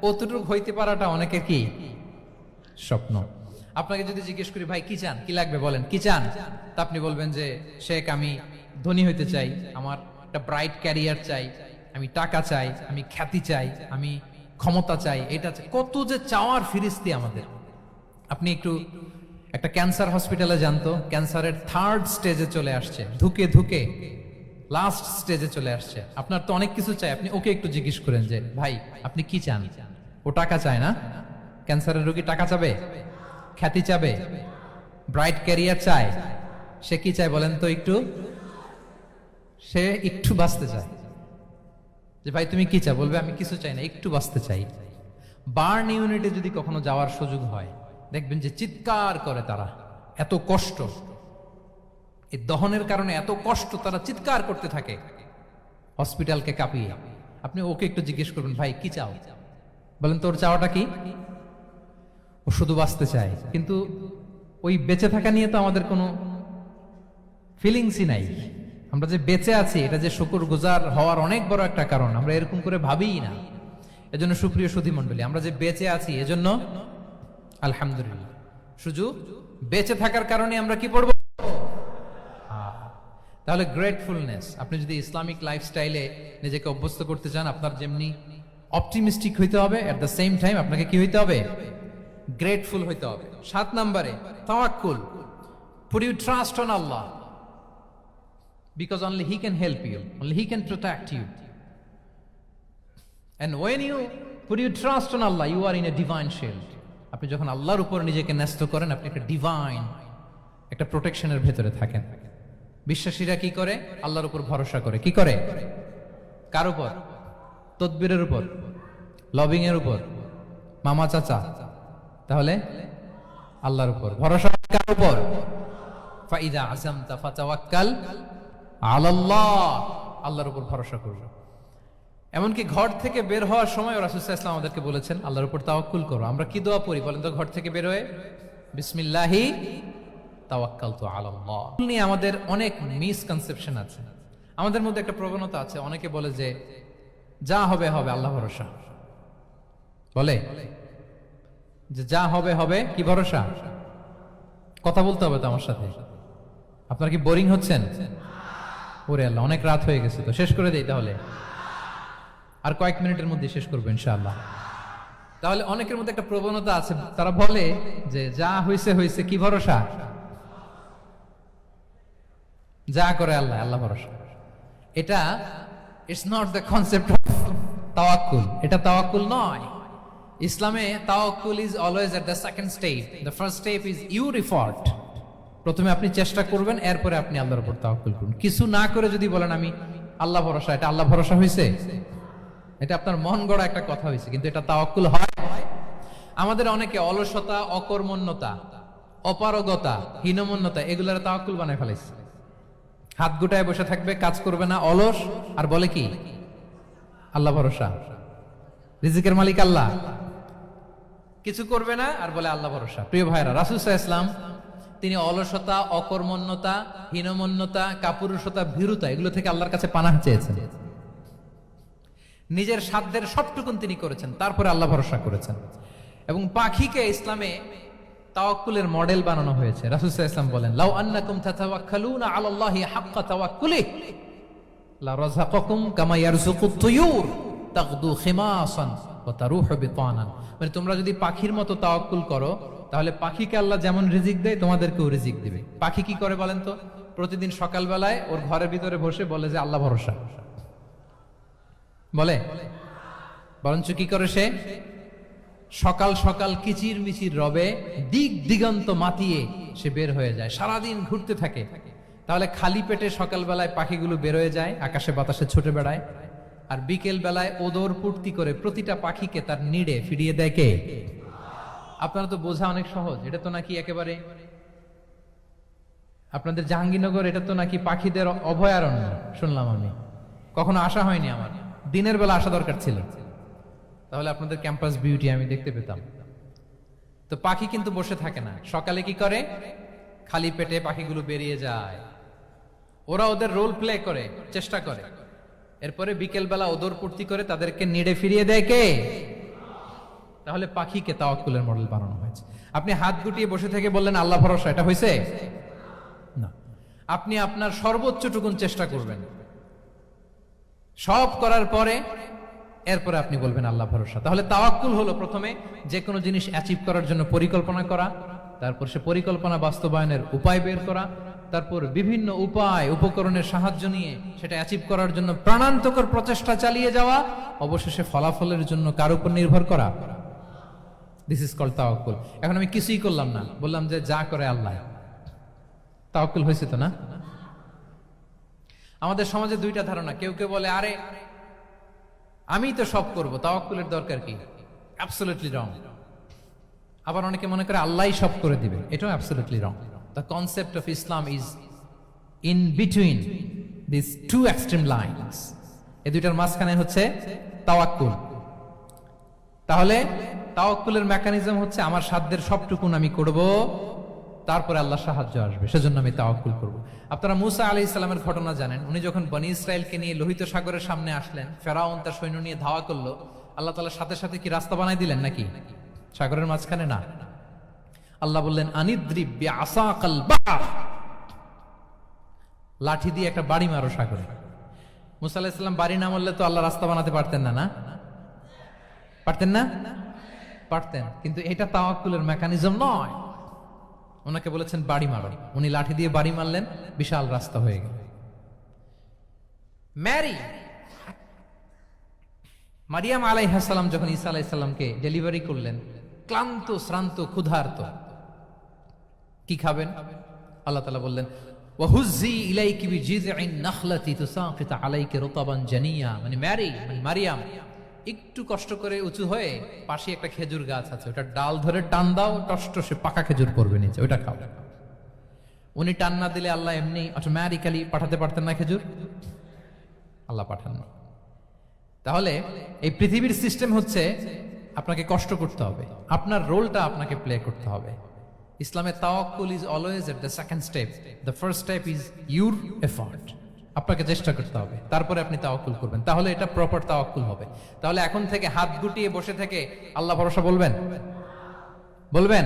অতটুকু হইতে পারাটা অনেকের কি স্বপ্ন। আপনাকে যদি জিজ্ঞেস করি, ভাই কি চান, কি লাগবে বলেন, কি চান? তা আপনি বলবেন যে শেখ আমি ধনী হইতে চাই, আমার একটা ব্রাইট ক্যারিয়ার চাই, আমি টাকা চাই, আমি খ্যাতি চাই, আমি ক্ষমতা চাই, এটা চাই। কত যে চাওয়ার ফিরিস্তি আমাদের। আপনি একটু একটা ক্যান্সার হসপিটালে জানতো, ক্যান্সারের 3rd স্টেজে চলে আসছে, ধুকে ধুকে লাস্ট স্টেজে চলে আসছে। আপনার তো অনেক কিছু চাই, আপনি ওকে একটু জিজ্ঞেস করেন যে ভাই আপনি কি চান? ও টাকা চায় না? ক্যান্সারের রোগী টাকা চাবে, খ্যাতি চাবে, ব্রাইট ক্যারিয়ার চায়। সে কি চায় বলেন তো একটু? সে একটু বাঁচতে চায়। যে ভাই তুমি কি চাও? বলবে আমি কিছু চাই না, একটু বাঁচতে চাই। বার্ন ইউনিটে যদি কখনো যাওয়ার সুযোগ হয়, দেখবেন যে চিৎকার করে তারা, এত কষ্ট, এই দহনের কারণে এত কষ্ট, তারা চিৎকার করতে থাকে হসপিটালকে কাঁপিয়ে। আপনি ওকে একটু জিজ্ঞেস করবেন, ভাই কি চাও? বলেন তোর চাওয়াটা কি? ও শুধু বাঁচতে চায়, কিন্তু ওই বেঁচে থাকা নিয়ে তো আমাদের কোনো ফিলিংসই নাই। আমরা যে বেঁচে আছি এটা যে শুকরগুজার হওয়ার অনেক বড় একটা কারণ, আমরা এরকম করে ভাবিই না। এজন্য সুপ্রিয় সুধী মণ্ডলী, আমরা যে বেঁচে আছি এজন্য আলহামদুলিল্লাহ। শুধু বেঁচে থাকার কারণে আমরা কি পড়বো? তাহলে গ্রেটফুলনেস। আপনি যদি ইসলামিক লাইফস্টাইলে নিজেকে অভ্যস্ত করতে চান, আপনার যেমনি অপটিমিস্টিক হইতে হবে, এট দ্য সেম টাইম আপনাকে কি হইতে হবে? গ্রেটফুল হইতে হবে। 7 নম্বরে তাওয়াক্কুল। Put your trust on Allah, because only He can help you, only He can protect you. And when you put your trust on Allah, you are in a divine shield. আপনি যখন আল্লাহর উপর নিজেকে ন্যস্ত করেন, আপনি একটা ডিভাইন, একটা প্রোটেকশনের ভেতরে থাকেন। বিশ্বাসীরা কি করে? আল্লাহর উপর ভরসা করে। কি করে? কার উপর? তদবিরের উপর, লবিং এর উপর, মামা চাচা? তাহলে আল্লাহর উপর ভরসা। কার উপর? ফাইদা আযামতা ফাতাওয়াক্কাল আলাল্লাহ। আল্লাহর উপর ভরসা করবে। এমনকি ঘর থেকে বের হওয়ার সময় রাসূল সাল্লাল্লাহু আলাইহি ওয়াসাল্লাম আমাদেরকে বলেছেন আল্লাহর উপর তাওয়াক্কুল করো। আমরা কি দোয়া পড়ি বলেন তো ঘর থেকে বের হয়ে? বিসমিল্লাহি তাওয়াক্কালতু আলাল্লাহ। নিয়ে আমাদের অনেক মিসকনসেপশন আছে। আমাদের মধ্যে একটা প্রবণতা আছে, অনেকে বলে যে যা হবে হবে, আল্লাহ ভরসা। বলে যে যা হবে হবে, কি ভরসা? কথা বলতে হবে তো আমার সাথে। আপনার কি বোরিং হচ্ছেন? ওরে আল্লাহ, অনেক রাত হয়ে গেছে, তো শেষ করে দেই তাহলে। আর কয়েক মিনিটের মধ্যে শেষ করবো ইনশাআল্লাহ। তাহলে অনেকের মধ্যে একটা প্রবণতা আছে, তারা বলে যে যা হয়েছে হয়েছে, কি ভরসা? যা করে আল্লাহ, আল্লাহ ভরসা। এটা it's not the concept of তাওয়াক্কুল। এটা তাওয়াক্কুল নয়। ইসলামে তাওয়াক্কুল is always at the second step. The first step is your effort. প্রথমে আপনি চেষ্টা করবেন, এরপরে আপনি আল্লাহর উপর তাওয়াক্কুল করুন। কিছু না করে যদি বলেন আমি আল্লাহ ভরসা, এটা আল্লাহ ভরসা হয়েছে? এটা আপনার মন গড়া একটা কথা হয়েছে, কিন্তু এটা তাওয়াক্কুল হয়? আমাদের অনেকে অলসতা, অকর্মণ্যতা, অপারগতা, হীনমন্যতা এগুলোর তাওয়াক্কুল বানায় ফেলেছে। হাত গুটায় বসে থাকবে, কাজ করবে না, অলস, আর বলে কি আল্লাহ ভরসা। রিজিকের মালিক আল্লাহ, কিছু করবে না আর বলে আল্লাহ ভরসা। প্রিয় ভাইরা, রাসূল সাল্লাল্লাহু আলাইহি ওয়াসাল্লাম তিনি অলসতা, অকর্মণ্যতা, হীনমন্যতা, কাপুরুষতা, ভীরুতা এগুলো থেকে আল্লাহর কাছে পানাহ চেয়েছেন। নিজের সাধ্যের সবটুকুন তিনি করেছেন, তারপরে আল্লাহ ভরসা করেছেন। এবং পাখিকে ইসলামে তাওয়াক্কুলের মডেল বানানো হয়েছে। রাসূল সাল্লাল্লাহু আলাইহি ওয়াসাল্লাম বলেন, লাউ আন্নাকুম তাতাওয়াক্কালুনা আলাল্লাহি হাক্কা তাওয়াক্কুলিহি লা রাযাকাকুম কামা ইয়ারযুকুত তুয়ুর তাগদু খিমাসান ওয়া তারুহু বিতানান। মানে তোমরা যদি পাখির মতো তাওয়াক্কুল করো, তাহলে পাখিকে আল্লাহ যেমন রিজিক দেয় তোমাদেরকেও রিজিক দিবে। পাখি কি করে বলেন তো? প্রতিদিন সকালবেলায় ওর ঘরের ভিতরে বসে বলে যে আল্লাহ ভরসা। বলে? বরঞ্চ কি করে সে? সকাল সকাল কিচির মিচির রবে, দিক দিগন্ত মাতিয়ে সে বের হয়ে যায়, সারাদিন ঘুরতে থাকে। তাহলে খালি পেটে সকালবেলায় পাখিগুলো বের হয়ে যায়, আকাশে বাতাসে ছুটে বেড়ায়, আর বিকেল বেলায় ওদর পূর্তি করে প্রতিটা পাখিকে তার নিড়ে ফিরিয়ে দেয় কে? আপনারা তো বোঝা অনেক সহজ। এটা তো নাকি একেবারে আপনাদের জাহাঙ্গীরনগর, এটা তো নাকি পাখিদের অভয়ারণ্য শুনলাম আমি, কখনো আসা হয়নি আমার। দিনের বেলা আসা দরকার ছিল, তাহলে আপনাদের ক্যাম্পাস বিউটি আমি দেখতে পেতাম। তো পাখি কিন্তু বসে থাকে না, সকালে কি করে? খালি পেটে পাখিগুলো বেরিয়ে যায়, ওরা ওদের রোল প্লে করে, চেষ্টা করে, এরপরে বিকেল বেলা ওদর পূর্তি করে তাদেরকে নিড়ে ফিরিয়ে দেয় কে? তাহলে পাখিকে তাওয়াক্কুলের মডেল বানানো হয়েছে। আপনি হাত গুটিয়ে বসে থেকে বললেন আল্লাহ ভরসা, এটা হয়েছে না। আপনি আপনার সর্বোচ্চটুকুন চেষ্টা করবেন, সব করার পরে এরপরে আপনি বলবেন আল্লাহ ভরসা। তাহলে তাওয়াক্কুল হলো প্রথমে যে কোনো জিনিস অ্যাচিভ করার জন্য পরিকল্পনা করা, তারপর সে পরিকল্পনা বাস্তবায়নের উপায় বের করা, তারপর বিভিন্ন উপায় উপকরণের সাহায্য নিয়ে সেটা অ্যাচিভ করার জন্য প্রাণান্তকর প্রচেষ্টা চালিয়ে যাওয়া, অবশেষে ফলাফলের জন্য কার উপর নির্ভর করা। দিস ইজ কল্ড তাওয়াক্কুল। এখন আমি কিছুই করলাম না, বললাম যে যা করে আল্লাহ, তাওয়াক্কুল হয়েছে তো না? আমাদের সমাজে দুইটা ধারণা। কেউ কেউ বলে আরে আমি তো সব করব, তাওয়াক্কুলের দরকার কি? Absolutely wrong. আবার অনেকে মনে করে আল্লাহই সব করে দিবে, এটাও absolutely wrong. The concept of Islam is in between this two extreme lines. এই দুইটার মাঝখানে হচ্ছে তাওয়াক্কুল। তাহলে তাওয়াক্কুলের মেকানিজম হচ্ছে আমার সাধ্যের সবটুকুন আমি করব, তারপরে আল্লাহ সাহায্য আসবে, সেজন্য আমি তাওয়াক্কুল করব। আপনারা মুসা আলাইহিস সালামের ঘটনা জানেন। উনি যখন বনী ইসরাইলকে নিয়ে লোহিত সাগরের সামনে আসলেন, ফেরাউন তার সৈন্য নিয়ে ধাওয়া করলো, আল্লাহ তাআলা সাথে সাথে কি রাস্তা বানাই দিলেন নাকি? সাগরের মাঝখানে না। আল্লাহ বললেন আনিদ্রিব বিআসাকাল বাহর, লাঠি দিয়ে একটা বাড়ি মারো সাগরে। মুসা আলাইহিস সালাম বাড়ি না মারলে তো আল্লাহ রাস্তা বানাতে পারতেন না, না পারতেন না? পারতেন, কিন্তু এটা তাওয়াক্কুলের মেকানিজম নয়। ওনাকে বলেছেন বাড়ি মারো, উনি লাঠি দিয়ে বাড়ি মারলেন, বিশাল রাস্তা হয়ে গেল। মারিয়াম আলাইহিস সালাম যখন ঈসা আলাইহিস সালামকে ডেলিভারি করলেন, ক্লান্ত শ্রান্ত ক্ষুধার্ত, কি খাবেন? আল্লাহ তাআলা বললেন ওয়াহুজ্জি ইলাইকি বিজিযইন নাখলাতি তুসাকিত আলাইকি রুতাবান জানিয়া। মানে মারিয়াম একটু কষ্ট করে উঁচু হয়ে পাশে একটা খেজুর গাছ আছে, ওটা ডাল ধরে টান দাও, টসটসে পাকা খেজুর পড়বে নিচে, ওটা খাও। উনি টান না দিলে আল্লাহ এমনি অটোমেটিক্যালি পাঠাতে পারতেন না খেজুর? আল্লাহ পাঠাননি। তাহলে এই পৃথিবীর সিস্টেম হচ্ছে আপনাকে কষ্ট করতে হবে, আপনার রোলটা আপনাকে প্লে করতে হবে। ইসলামে তাওয়াক্কুল is always at the second step, the first step is your effort. আপনাকে চেষ্টা করতে হবে, তারপরে আপনি তাওয়াক্কুল করবেন, তাহলে এটা প্রপার তাওয়াক্কুল হবে। তাহলে এখন থেকে হাত গুটিয়ে বসে থেকে আল্লাহ ভরসা বলবেন? বলবেন?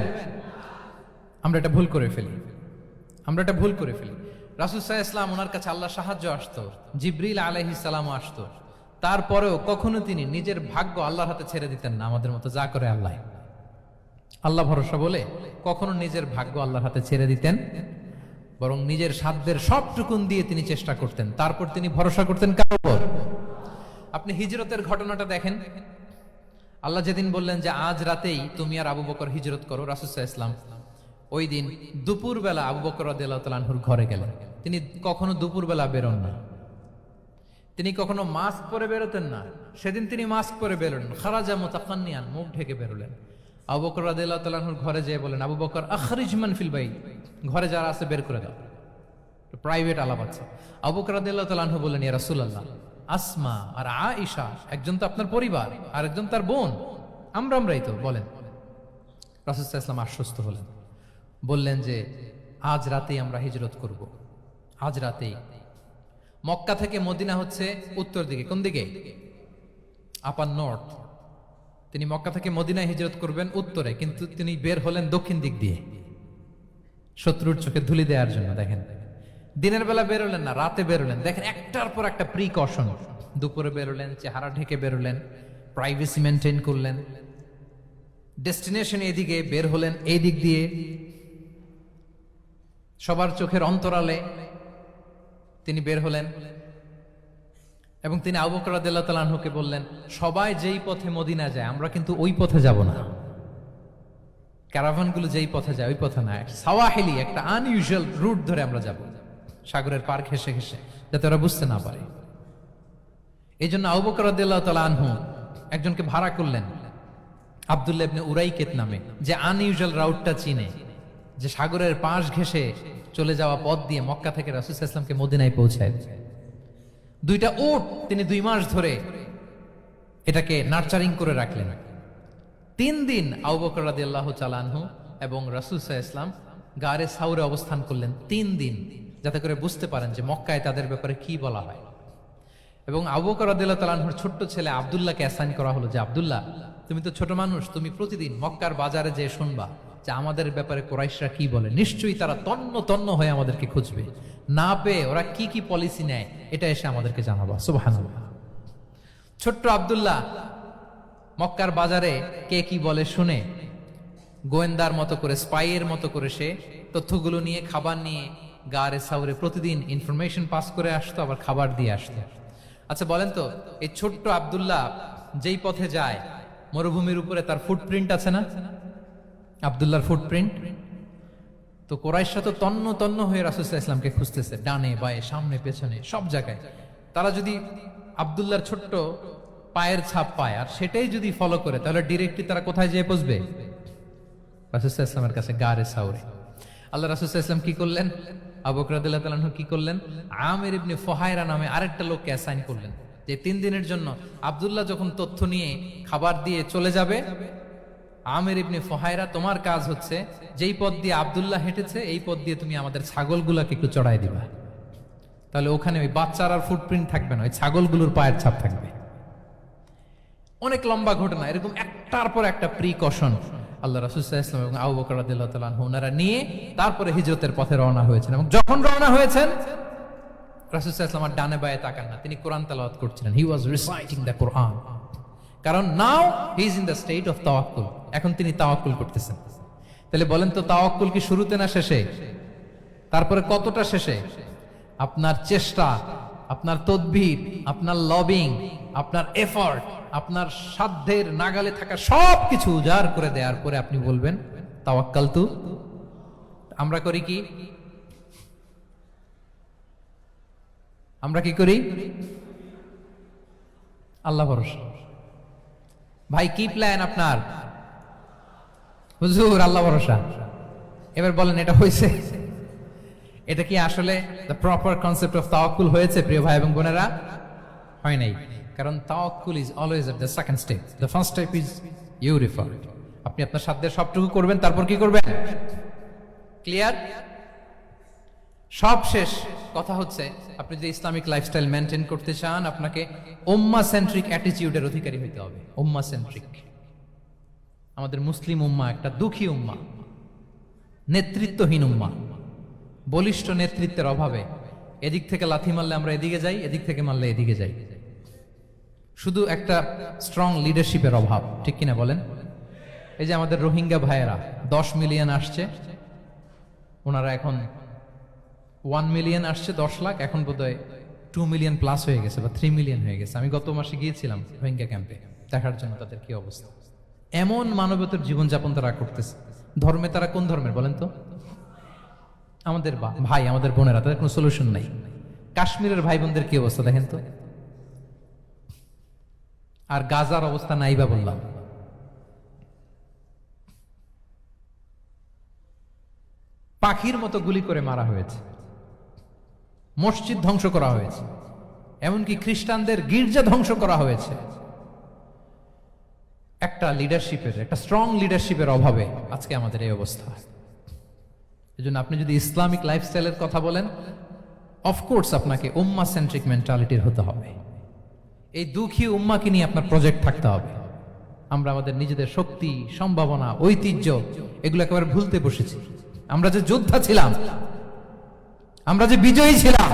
আমরা এটা ভুল করে ফেলি, রাসূল সাল্লাল্লাহু আলাইহি ওয়াসাল্লাম, ওনার কাছে আল্লাহ সাহায্য আসতো, জিবরিল আলাইহিস সালাম আসতো, তারপরেও কখনো তিনি নিজের ভাগ্য আল্লাহর হাতে ছেড়ে দিতেন না। আমাদের মতো যা করে আল্লাহ, আল্লাহ ভরসা বলে কখনো নিজের ভাগ্য আল্লাহর হাতে ছেড়ে দিতেন, বরং নিজের সাধ্যের সবটুকুন দিয়ে তিনি চেষ্টা করতেন। তারপর তিনি ভরসা করতেন কার উপর? আপনি হিজরতের ঘটনাটা দেখেন। আল্লাহ যেদিন বললেন যে আজ রাতেই তুমি আর আবু বকর হিজরত করো, রাসূল সাল্লাল্লাহু আলাইহি ওয়াসাল্লাম ওই দিন দুপুরবেলা আবু বকর রাদিয়াল্লাহু তাআলা আনহুর ঘরে গেলেন। তিনি কখনো দুপুরবেলা বেরোন না, তিনি কখনো মাস্ক পরে বেরোতেন না। সেদিন তিনি মাস্ক পরে বেরোলেন, খারাজা মুতাকান্নিয়ান, মুখ ঢেকে বেরোলেন। আবু বকর রাদিয়াল্লাহু তাআলা আনহুর ঘরে যেয়ে বলেন, আবু বকর আখরিজ মান ফিল বাইত, ঘরে যারা আছে বের করে দাও, প্রাইভেট আলাপ আছে। আবু বকর রাদিয়াল্লাহু তাআলা আনহু বললেন, ইয়া রাসূলুল্লাহ, আসমা আর আয়েশা, একজন তো আপনার পরিবার আর একজন তার বোন, আমরাই তো, বলেন। রাসূল সাল্লাল্লাহু আলাইহি ওয়াসাল্লাম আশ্বস্ত হলেন, বললেন যে আজ রাতেই আমরা হিজরত করব, আজ রাতেই। মক্কা থেকে মদিনা হচ্ছে উত্তর দিকে, কোন দিকে? আপার নর্থ। তিনি মক্কা থেকে মদিনায় হিজরত করবেন উত্তরে, কিন্তু তিনি বের হলেন দক্ষিণ দিক দিয়ে, শত্রুর চোখে ধুলি দেওয়ার জন্য। দেখেন, দিনের বেলা বেরোলেন না, রাতে বেরোলেন। দেখেন, একটার পর একটা প্রিকশন। দুপুরে বেরোলেন, চেহারা ঢেকে বেরোলেন, প্রাইভেসি মেনটেন করলেন। ডেস্টিনেশন এদিকে, বের হলেন এই দিক দিয়ে, সবার চোখের অন্তরালে তিনি বের হলেন। এবং তিনি আবু বকর রাদিয়াল্লাহু তাআলা আনহুকে বললেন, সবাই যেই পথে মদিনা যায় আমরা কিন্তু ওই পথে যাব না, ক্যারাভানগুলো যেই পথে যায় ওই পথে না, সাওয়াহিলি একটা আনইউজুয়াল রুট ধরে আমরা যাব, সাগরের পার ঘেঁষে ঘেঁষে, যাতে ওরা বুঝতে না পারে। এই জন্য আবু বকর রাদিয়াল্লাহু তাআলা আনহু একজনকে ভাড়া করলেন, আব্দুল্লাহ ইবনে উরাইকেত নামে, যে আনইউজুয়াল রাউটটা চিনে, যে সাগরের পাশ ঘেঁষে চলে যাওয়া পথ দিয়ে মক্কা থেকে রাসূল সাল্লাল্লাহু আলাইহি ওয়াসাল্লামকে মদিনায় পৌঁছায়। দুইটা উট তিনি 2 মাস ধরে এটাকে নার্চারিং করে রাখলেন। 3 দিন আবু বকর রাদিয়াল্লাহু তাআলা আনহু এবং রাসূল সাল্লাল্লাহু আলাইহি ওয়াসাল্লাম গারে সাউরে অবস্থান করলেন 3 দিন, যাতে করে বুঝতে পারেন যে মক্কায় তাদের ব্যাপারে কি বলা হয়। এবং আবু বকর রাদিয়াল্লাহু তাআলা আনহুর ছোট্ট ছেলে আব্দুল্লাহকে অ্যাসাইন করা হলো যে, আব্দুল্লাহ, তুমি তো ছোট মানুষ, তুমি প্রতিদিন মক্কার বাজারে যেয়ে শুনবা যে আমাদের ব্যাপারে কুরাইশরা কি বলে। নিশ্চয়ই তারা তন্ন তন্ন হয়ে আমাদেরকে খুঁজবে, না পেয়ে ওরা কি কি পলিসি নেয় এটা এসে আমাদেরকে জানাবা। সুবহানাল্লাহ। ছোট্ট আব্দুল্লাহ মক্কার বাজারে কে কি বলে শুনে গোয়েন্দার মতো করে, স্পাইয়ের মতো করে সে তথ্যগুলো নিয়ে, খাবার নিয়ে গারে সাউরে প্রতিদিন ইনফরমেশন পাস করে আসতো, আবার খাবার দিয়ে আসতো। আচ্ছা বলেন তো, এই ছোট্ট আব্দুল্লাহ যেই পথে যায়, মরুভূমির উপরে তার ফুটপ্রিন্ট আছে না, আব্দুল্লাহর ফুটপ্রিন্ট। তো কুরাইশরা তো তন্ন তন্ন হয়ে রাসূল সাল্লাল্লাহু আলাইহি ওয়াসাল্লামকে খুঁজতেছে, ডানে বায়ে, সামনে পেছনে, সব জায়গায়। তারা যদি আব্দুল্লাহর ছোট্ট পায়ের ছাপ পায় আর সেটাই যদি ফলো করে, তাহলে ডিরেক্টলি তারা কোথায় যেয়ে পৌঁছবে? রাসূল সাল্লাল্লাহু আলাইহি ওয়াসাল্লামের কাছে, গারে সাউরে। আল্লাহ রাসূল সাল্লাল্লাহু আলাইহি ওয়াসাল্লাম কি করলেন? আবু বকর রাদিয়াল্লাহু তাআলা আনহু কি করলেন? আমির ইবনে ফুহায়রা নামে আরেকটা লোককে অ্যাসাইন করলেন, যে 3 দিনের জন্য আব্দুল্লাহ যখন তথ্য নিয়ে খাবার দিয়ে চলে যাবে, আমির ইবনে ফুহায়রা, তোমার কাজ হচ্ছে যেই পথ দিয়ে আব্দুল্লাহ হেঁটেছে এই পথ দিয়ে তুমি আমাদের ছাগলগুলোকে একটু চড়াই দিবা। তাহলে ওখানে ওই বাচ্চার আর ফুটপ্রিন্ট থাকবে না, ওই ছাগলগুলোর পায়ের ছাপ থাকবে। অনেক লম্বা ঘটনা, এরকম একটার পর একটা প্রিকশন আল্লাহ রাসূল সাল্লাল্লাহু আলাইহি ওয়াসাল্লাম এবং আবু বকর রাদিয়াল্লাহু তাআলা আনহু ওনারা নিয়ে তারপরে হিজরতের পথে রওনা হয়েছেন। এবং যখন রওনা হয়েছেন, রাসূল সাল্লাল্লাহু আলাইহি ওয়াসাল্লাম আর ডানে বায়ে তাকান না, তিনি কোরআন তেলাওয়াত করছিলেন। হি ওয়াজ রিসাইটিং দ্য কোরআন, কারণ now he is in the state of tawakkul, এখন তিনি তাওয়াক্কুল করতেছেন। তাহলে বলেন তো, তাওয়াক্কুল কি শুরুতে না শেষে? তারপরে কতটা শেষে? আপনার চেষ্টা, আপনার তদবির, আপনার লবিং, আপনার এফর্ট, আপনার সাধ্যের নাগালে থাকা সবকিছু উজাড় করে দেওয়ার পরে আপনি বলবেন তাওয়াক্কালতু। আমরা করি কি? আমরা কি করি? আল্লাহ ভরসা। ভাই কি প্ল্যান আপনার? হুজুর আল্লাহ ভরসা। এবার বলেন, এটা হয়েছে? এটা কি আসলে দ্য প্রপার কনসেপ্ট অফ তাওয়াক্কুল হয়েছে প্রিয় ভাই এবং বোনেরা? হয় নাই। কারণ tawakkul is always at the second step, the first step is you refer. আপনি আপনার সাধ্যের সবটুকু করবেন, তারপর কি করবেন? ক্লিয়ার? সব শেষ কথা হচ্ছে, আপনি যদি ইসলামিক লাইফস্টাইল মেনটেন করতে চান, আপনাকে উম্মা সেন্ট্রিক অ্যাটিটিউডের অধিকারী হতে হবে। উম্মা সেন্ট্রিক। আমাদের মুসলিম উম্মা একটা দুঃখী উম্মা, নেতৃত্বহীন উম্মা, বলিষ্ঠ নেতৃত্বের অভাবে এদিক থেকে লাথি মারলে আমরা এদিকে যাই, এদিক থেকে মারলে এদিকে যাই। শুধু একটা স্ট্রং লিডারশিপের অভাব, ঠিক কিনা বলেন? এই যে আমাদের রোহিঙ্গা ভাইয়েরা 10 মিলিয়ন আসছে, ওনারা এখন 1 মিলিয়ন আসছে, 10 লাখ, এখন বোধহয় 2 মিলিয়ন প্লাস হয়ে গেছে বা 3 মিলিয়ন হয়ে গেছে। আমি গত মাসে গিয়েছিলাম রোহিঙ্গা ক্যাম্পে দেখার জন্য তাদের কি অবস্থা। এমন মানবতার জীবনযাপন তারা করতেছে। ধর্মে তারা কোন ধর্মের বলেন তো? আমাদের ভাই, আমাদের বোনেরা, তাদের কোনো সলিউশন নাই। কাশ্মীরের ভাই বোনদের কি অবস্থা দেখেন তো। আর গাজার অবস্থা নাই বা বললাম। পাখির মতো গুলি করে মারা হয়েছে, মসজিদ ধ্বংস করা হয়েছে, এমনকি খ্রিস্টানদের গির্জা ধ্বংস করা হয়েছে। একটা লিডারশিপের, একটা স্ট্রং লিডারশিপের অভাবে আজকে আমাদের এই অবস্থা। এজন্য আপনি যদি ইসলামিক লাইফস্টাইলের কথা বলেন, অফকোর্স আপনাকে উম্মা সেন্ট্রিক মেন্টালিটির হতে হবে। এই দুঃখী উম্মাকে নিয়ে আপনার প্রজেক্ট থাকতে হবে। আমরা আমাদের নিজেদের শক্তি, সম্ভাবনা, ঐতিহ্য এগুলো একেবারে ভুলতে বসেছি। আমরা যে যোদ্ধা ছিলাম, আমরা যে বিজয়ী ছিলাম,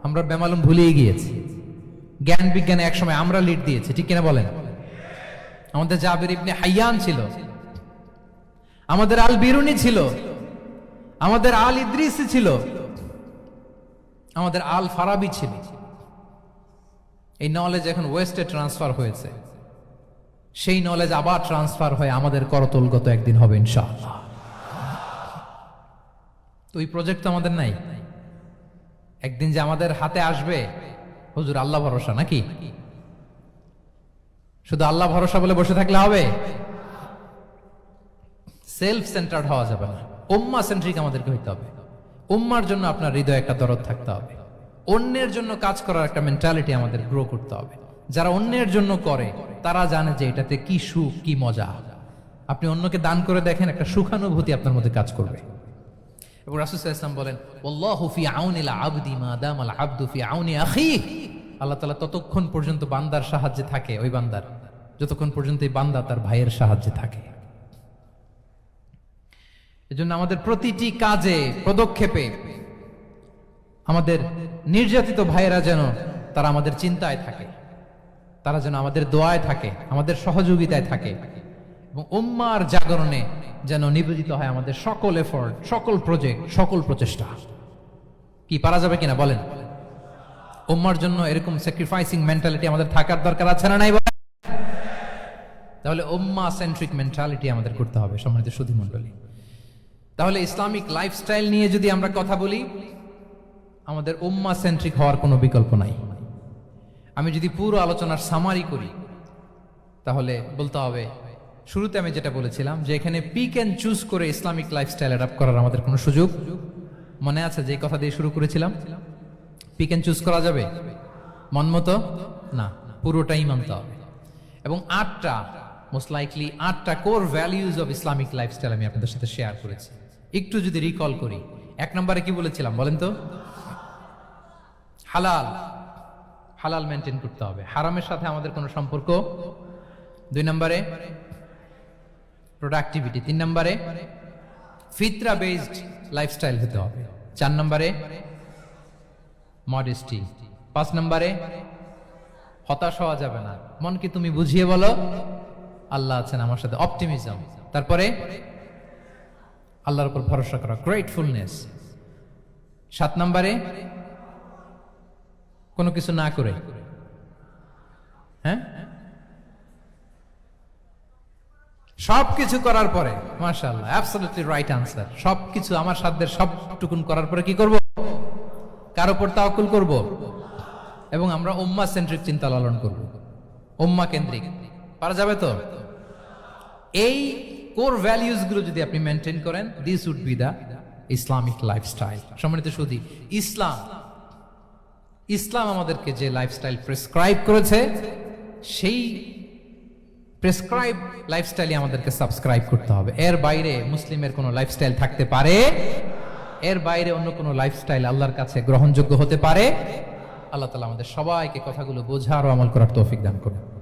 আমরা বেমালুম ভুলেই গিয়েছি। জ্ঞান বিজ্ঞানে একসময় আমরা লিড দিয়েছি, ঠিক কিনা বলেন? আমাদের জাবির ইবনে হাইয়ান ছিল, আমাদের আল বিরুনি ছিল, আমাদের আল ইদ্রিসি ছিল, আমাদের আল ফারাবি ছিল। এই নলেজ এখন ওয়েস্টে ট্রান্সফার হয়েছে, সেই নলেজ আবার ট্রান্সফার হয়ে আমাদের করতলগত একদিন হবে ইনশাআল্লাহ। তো এই প্রজেক্ট তো আমাদের নাই। একদিন যে আমাদের হাতে আসবে, হুজুর আল্লাহ ভরসা নাকি? শুধু আল্লাহ ভরসা বলে বসে থাকলে হবে? সেলফ সেন্টার্ড হওয়া যাবে না, উম্মা সেন্ট্রিক আমাদেরকে হইতে হবে। উম্মার জন্য আপনার হৃদয়ে একটা দরদ থাকতে হবে। অন্যের জন্য কাজ করার একটা মেন্টালিটি আমাদের গ্রো করতে হবে। যারা অন্যের জন্য করে তারা জানে যে এটাতে কি সুখ, কি মজা। আপনি অন্যকে দান করে দেখেন, একটা সুখানুভূতি আপনার মধ্যে কাজ করবে। এবং রাসূল সাল্লাল্লাহু আলাইহি ওয়াসাল্লাম বলেন, আল্লাহু ফি আউনিল আবদি মা দামাল আবদু ফি আউনি আখিহি। আল্লাহ তাআলা ততক্ষণ পর্যন্ত বান্দার সাহায্যে থাকে, ওই বান্দার, যতক্ষণ পর্যন্ত এই বান্দা তার ভাইয়ের সাহায্যে থাকে। এজন্য আমাদের প্রতিটি কাজে, পদক্ষেপে আমাদের নির্যাতিত ভাইয়েরা যেন তারা আমাদের চিন্তায় থাকে, তারা যেন আমাদের দোয়ায় থাকে, আমাদের সহযোগিতায় থাকে, এবং উম্মার জাগরণে যেন নিবেদিত হয় আমাদের সকল এফোর্ট, সকল প্রজেক্ট, সকল প্রচেষ্টা। কি পারা যাবে কিনা বলেন? উম্মার জন্য এরকম স্যাক্রিফাইসিং মেন্টালিটি আমাদের থাকার দরকার আছে না নাই? তাহলে উম্মা সেন্ট্রিক মেন্টালিটি আমাদের করতে হবে সম্মানিত সুধী মণ্ডলী। তাহলে ইসলামিক লাইফস্টাইল নিয়ে যদি আমরা কথা বলি, আমাদের উম্মা সেন্ট্রিক হওয়ার কোনো বিকল্প নাই। আমি যদি পুরো আলোচনার সামারি করি, তাহলে বলতে হবে, শুরুতে আমি যেটা বলেছিলাম যে এখানে পিক অ্যান্ড চুজ করে ইসলামিক লাইফস্টাইল অ্যাডাপ্ট করার আমাদের কোনো সুযোগ মনে আছে? যে কথা দিয়ে শুরু করেছিলাম, পিক অ্যান্ড চুজ করা যাবে মন মতো না, পুরোটাই মানতে হবে। এবং 8টা, মোস্ট লাইকলি 8টা core values of Islamic lifestyle আমি আপনাদের সাথে শেয়ার করেছি। একটু যদি রিকল করি, 1 নম্বরে কি বলেছিলাম বলেন তো? হালাল, হালাল মেনটেন করতে হবে, হারামের সাথে আমাদের কোনো সম্পর্ক। 2 নম্বরে প্রোডাক্টিভিটি। 3 নম্বরে ফিতরা বেসড লাইফস্টাইল হতে হবে। 4 নম্বরে মডেস্টি। 5 নম্বরে হতাশ হওয়া যাবে না, মনকে তুমি বুঝিয়ে বলো আল্লাহ আছেন আমার সাথে, অপটিমিজম। তারপরে আল্লাহর উপর ভরসা করা, গ্রেটফুলনেস। 7 নম্বরে কোনো কিছু না করে, হ্যাঁ, সবকিছু করার পরে, মাশাআল্লাহ, অ্যাবসলিউটলি রাইট আনসার। সবকিছু আমার সাধ্যের সবটুকুন করার পরে কি করব? কার উপর তাওয়াক্কুল করব? এবং আমরা উম্মাহ সেন্ট্রিক চিন্তা লালন করব, উম্মাহ কেন্দ্রিক। পারা যাবে তো? এই কোর ভ্যালিউজ গুলো যদি আপনি মেনটেন করেন, this would be the Islamic lifestyle. সম্মানিত সুধী, ইসলাম ইসলাম আমাদেরকে যে লাইফস্টাইল প্রেসক্রাইব করেছে সেই প্রেসক্রাইব লাইফস্টাইলে আমাদেরকে সাবস্ক্রাইব করতে হবে। এর বাইরে মুসলিমের কোনো লাইফস্টাইল থাকতে পারে, এর বাইরে অন্য কোনো লাইফস্টাইল আল্লাহর কাছে গ্রহণযোগ্য হতে পারে। আল্লাহ তাআলা আমাদের সবাইকে কথাগুলো বোঝার ও আমল করার তৌফিক দান করুন।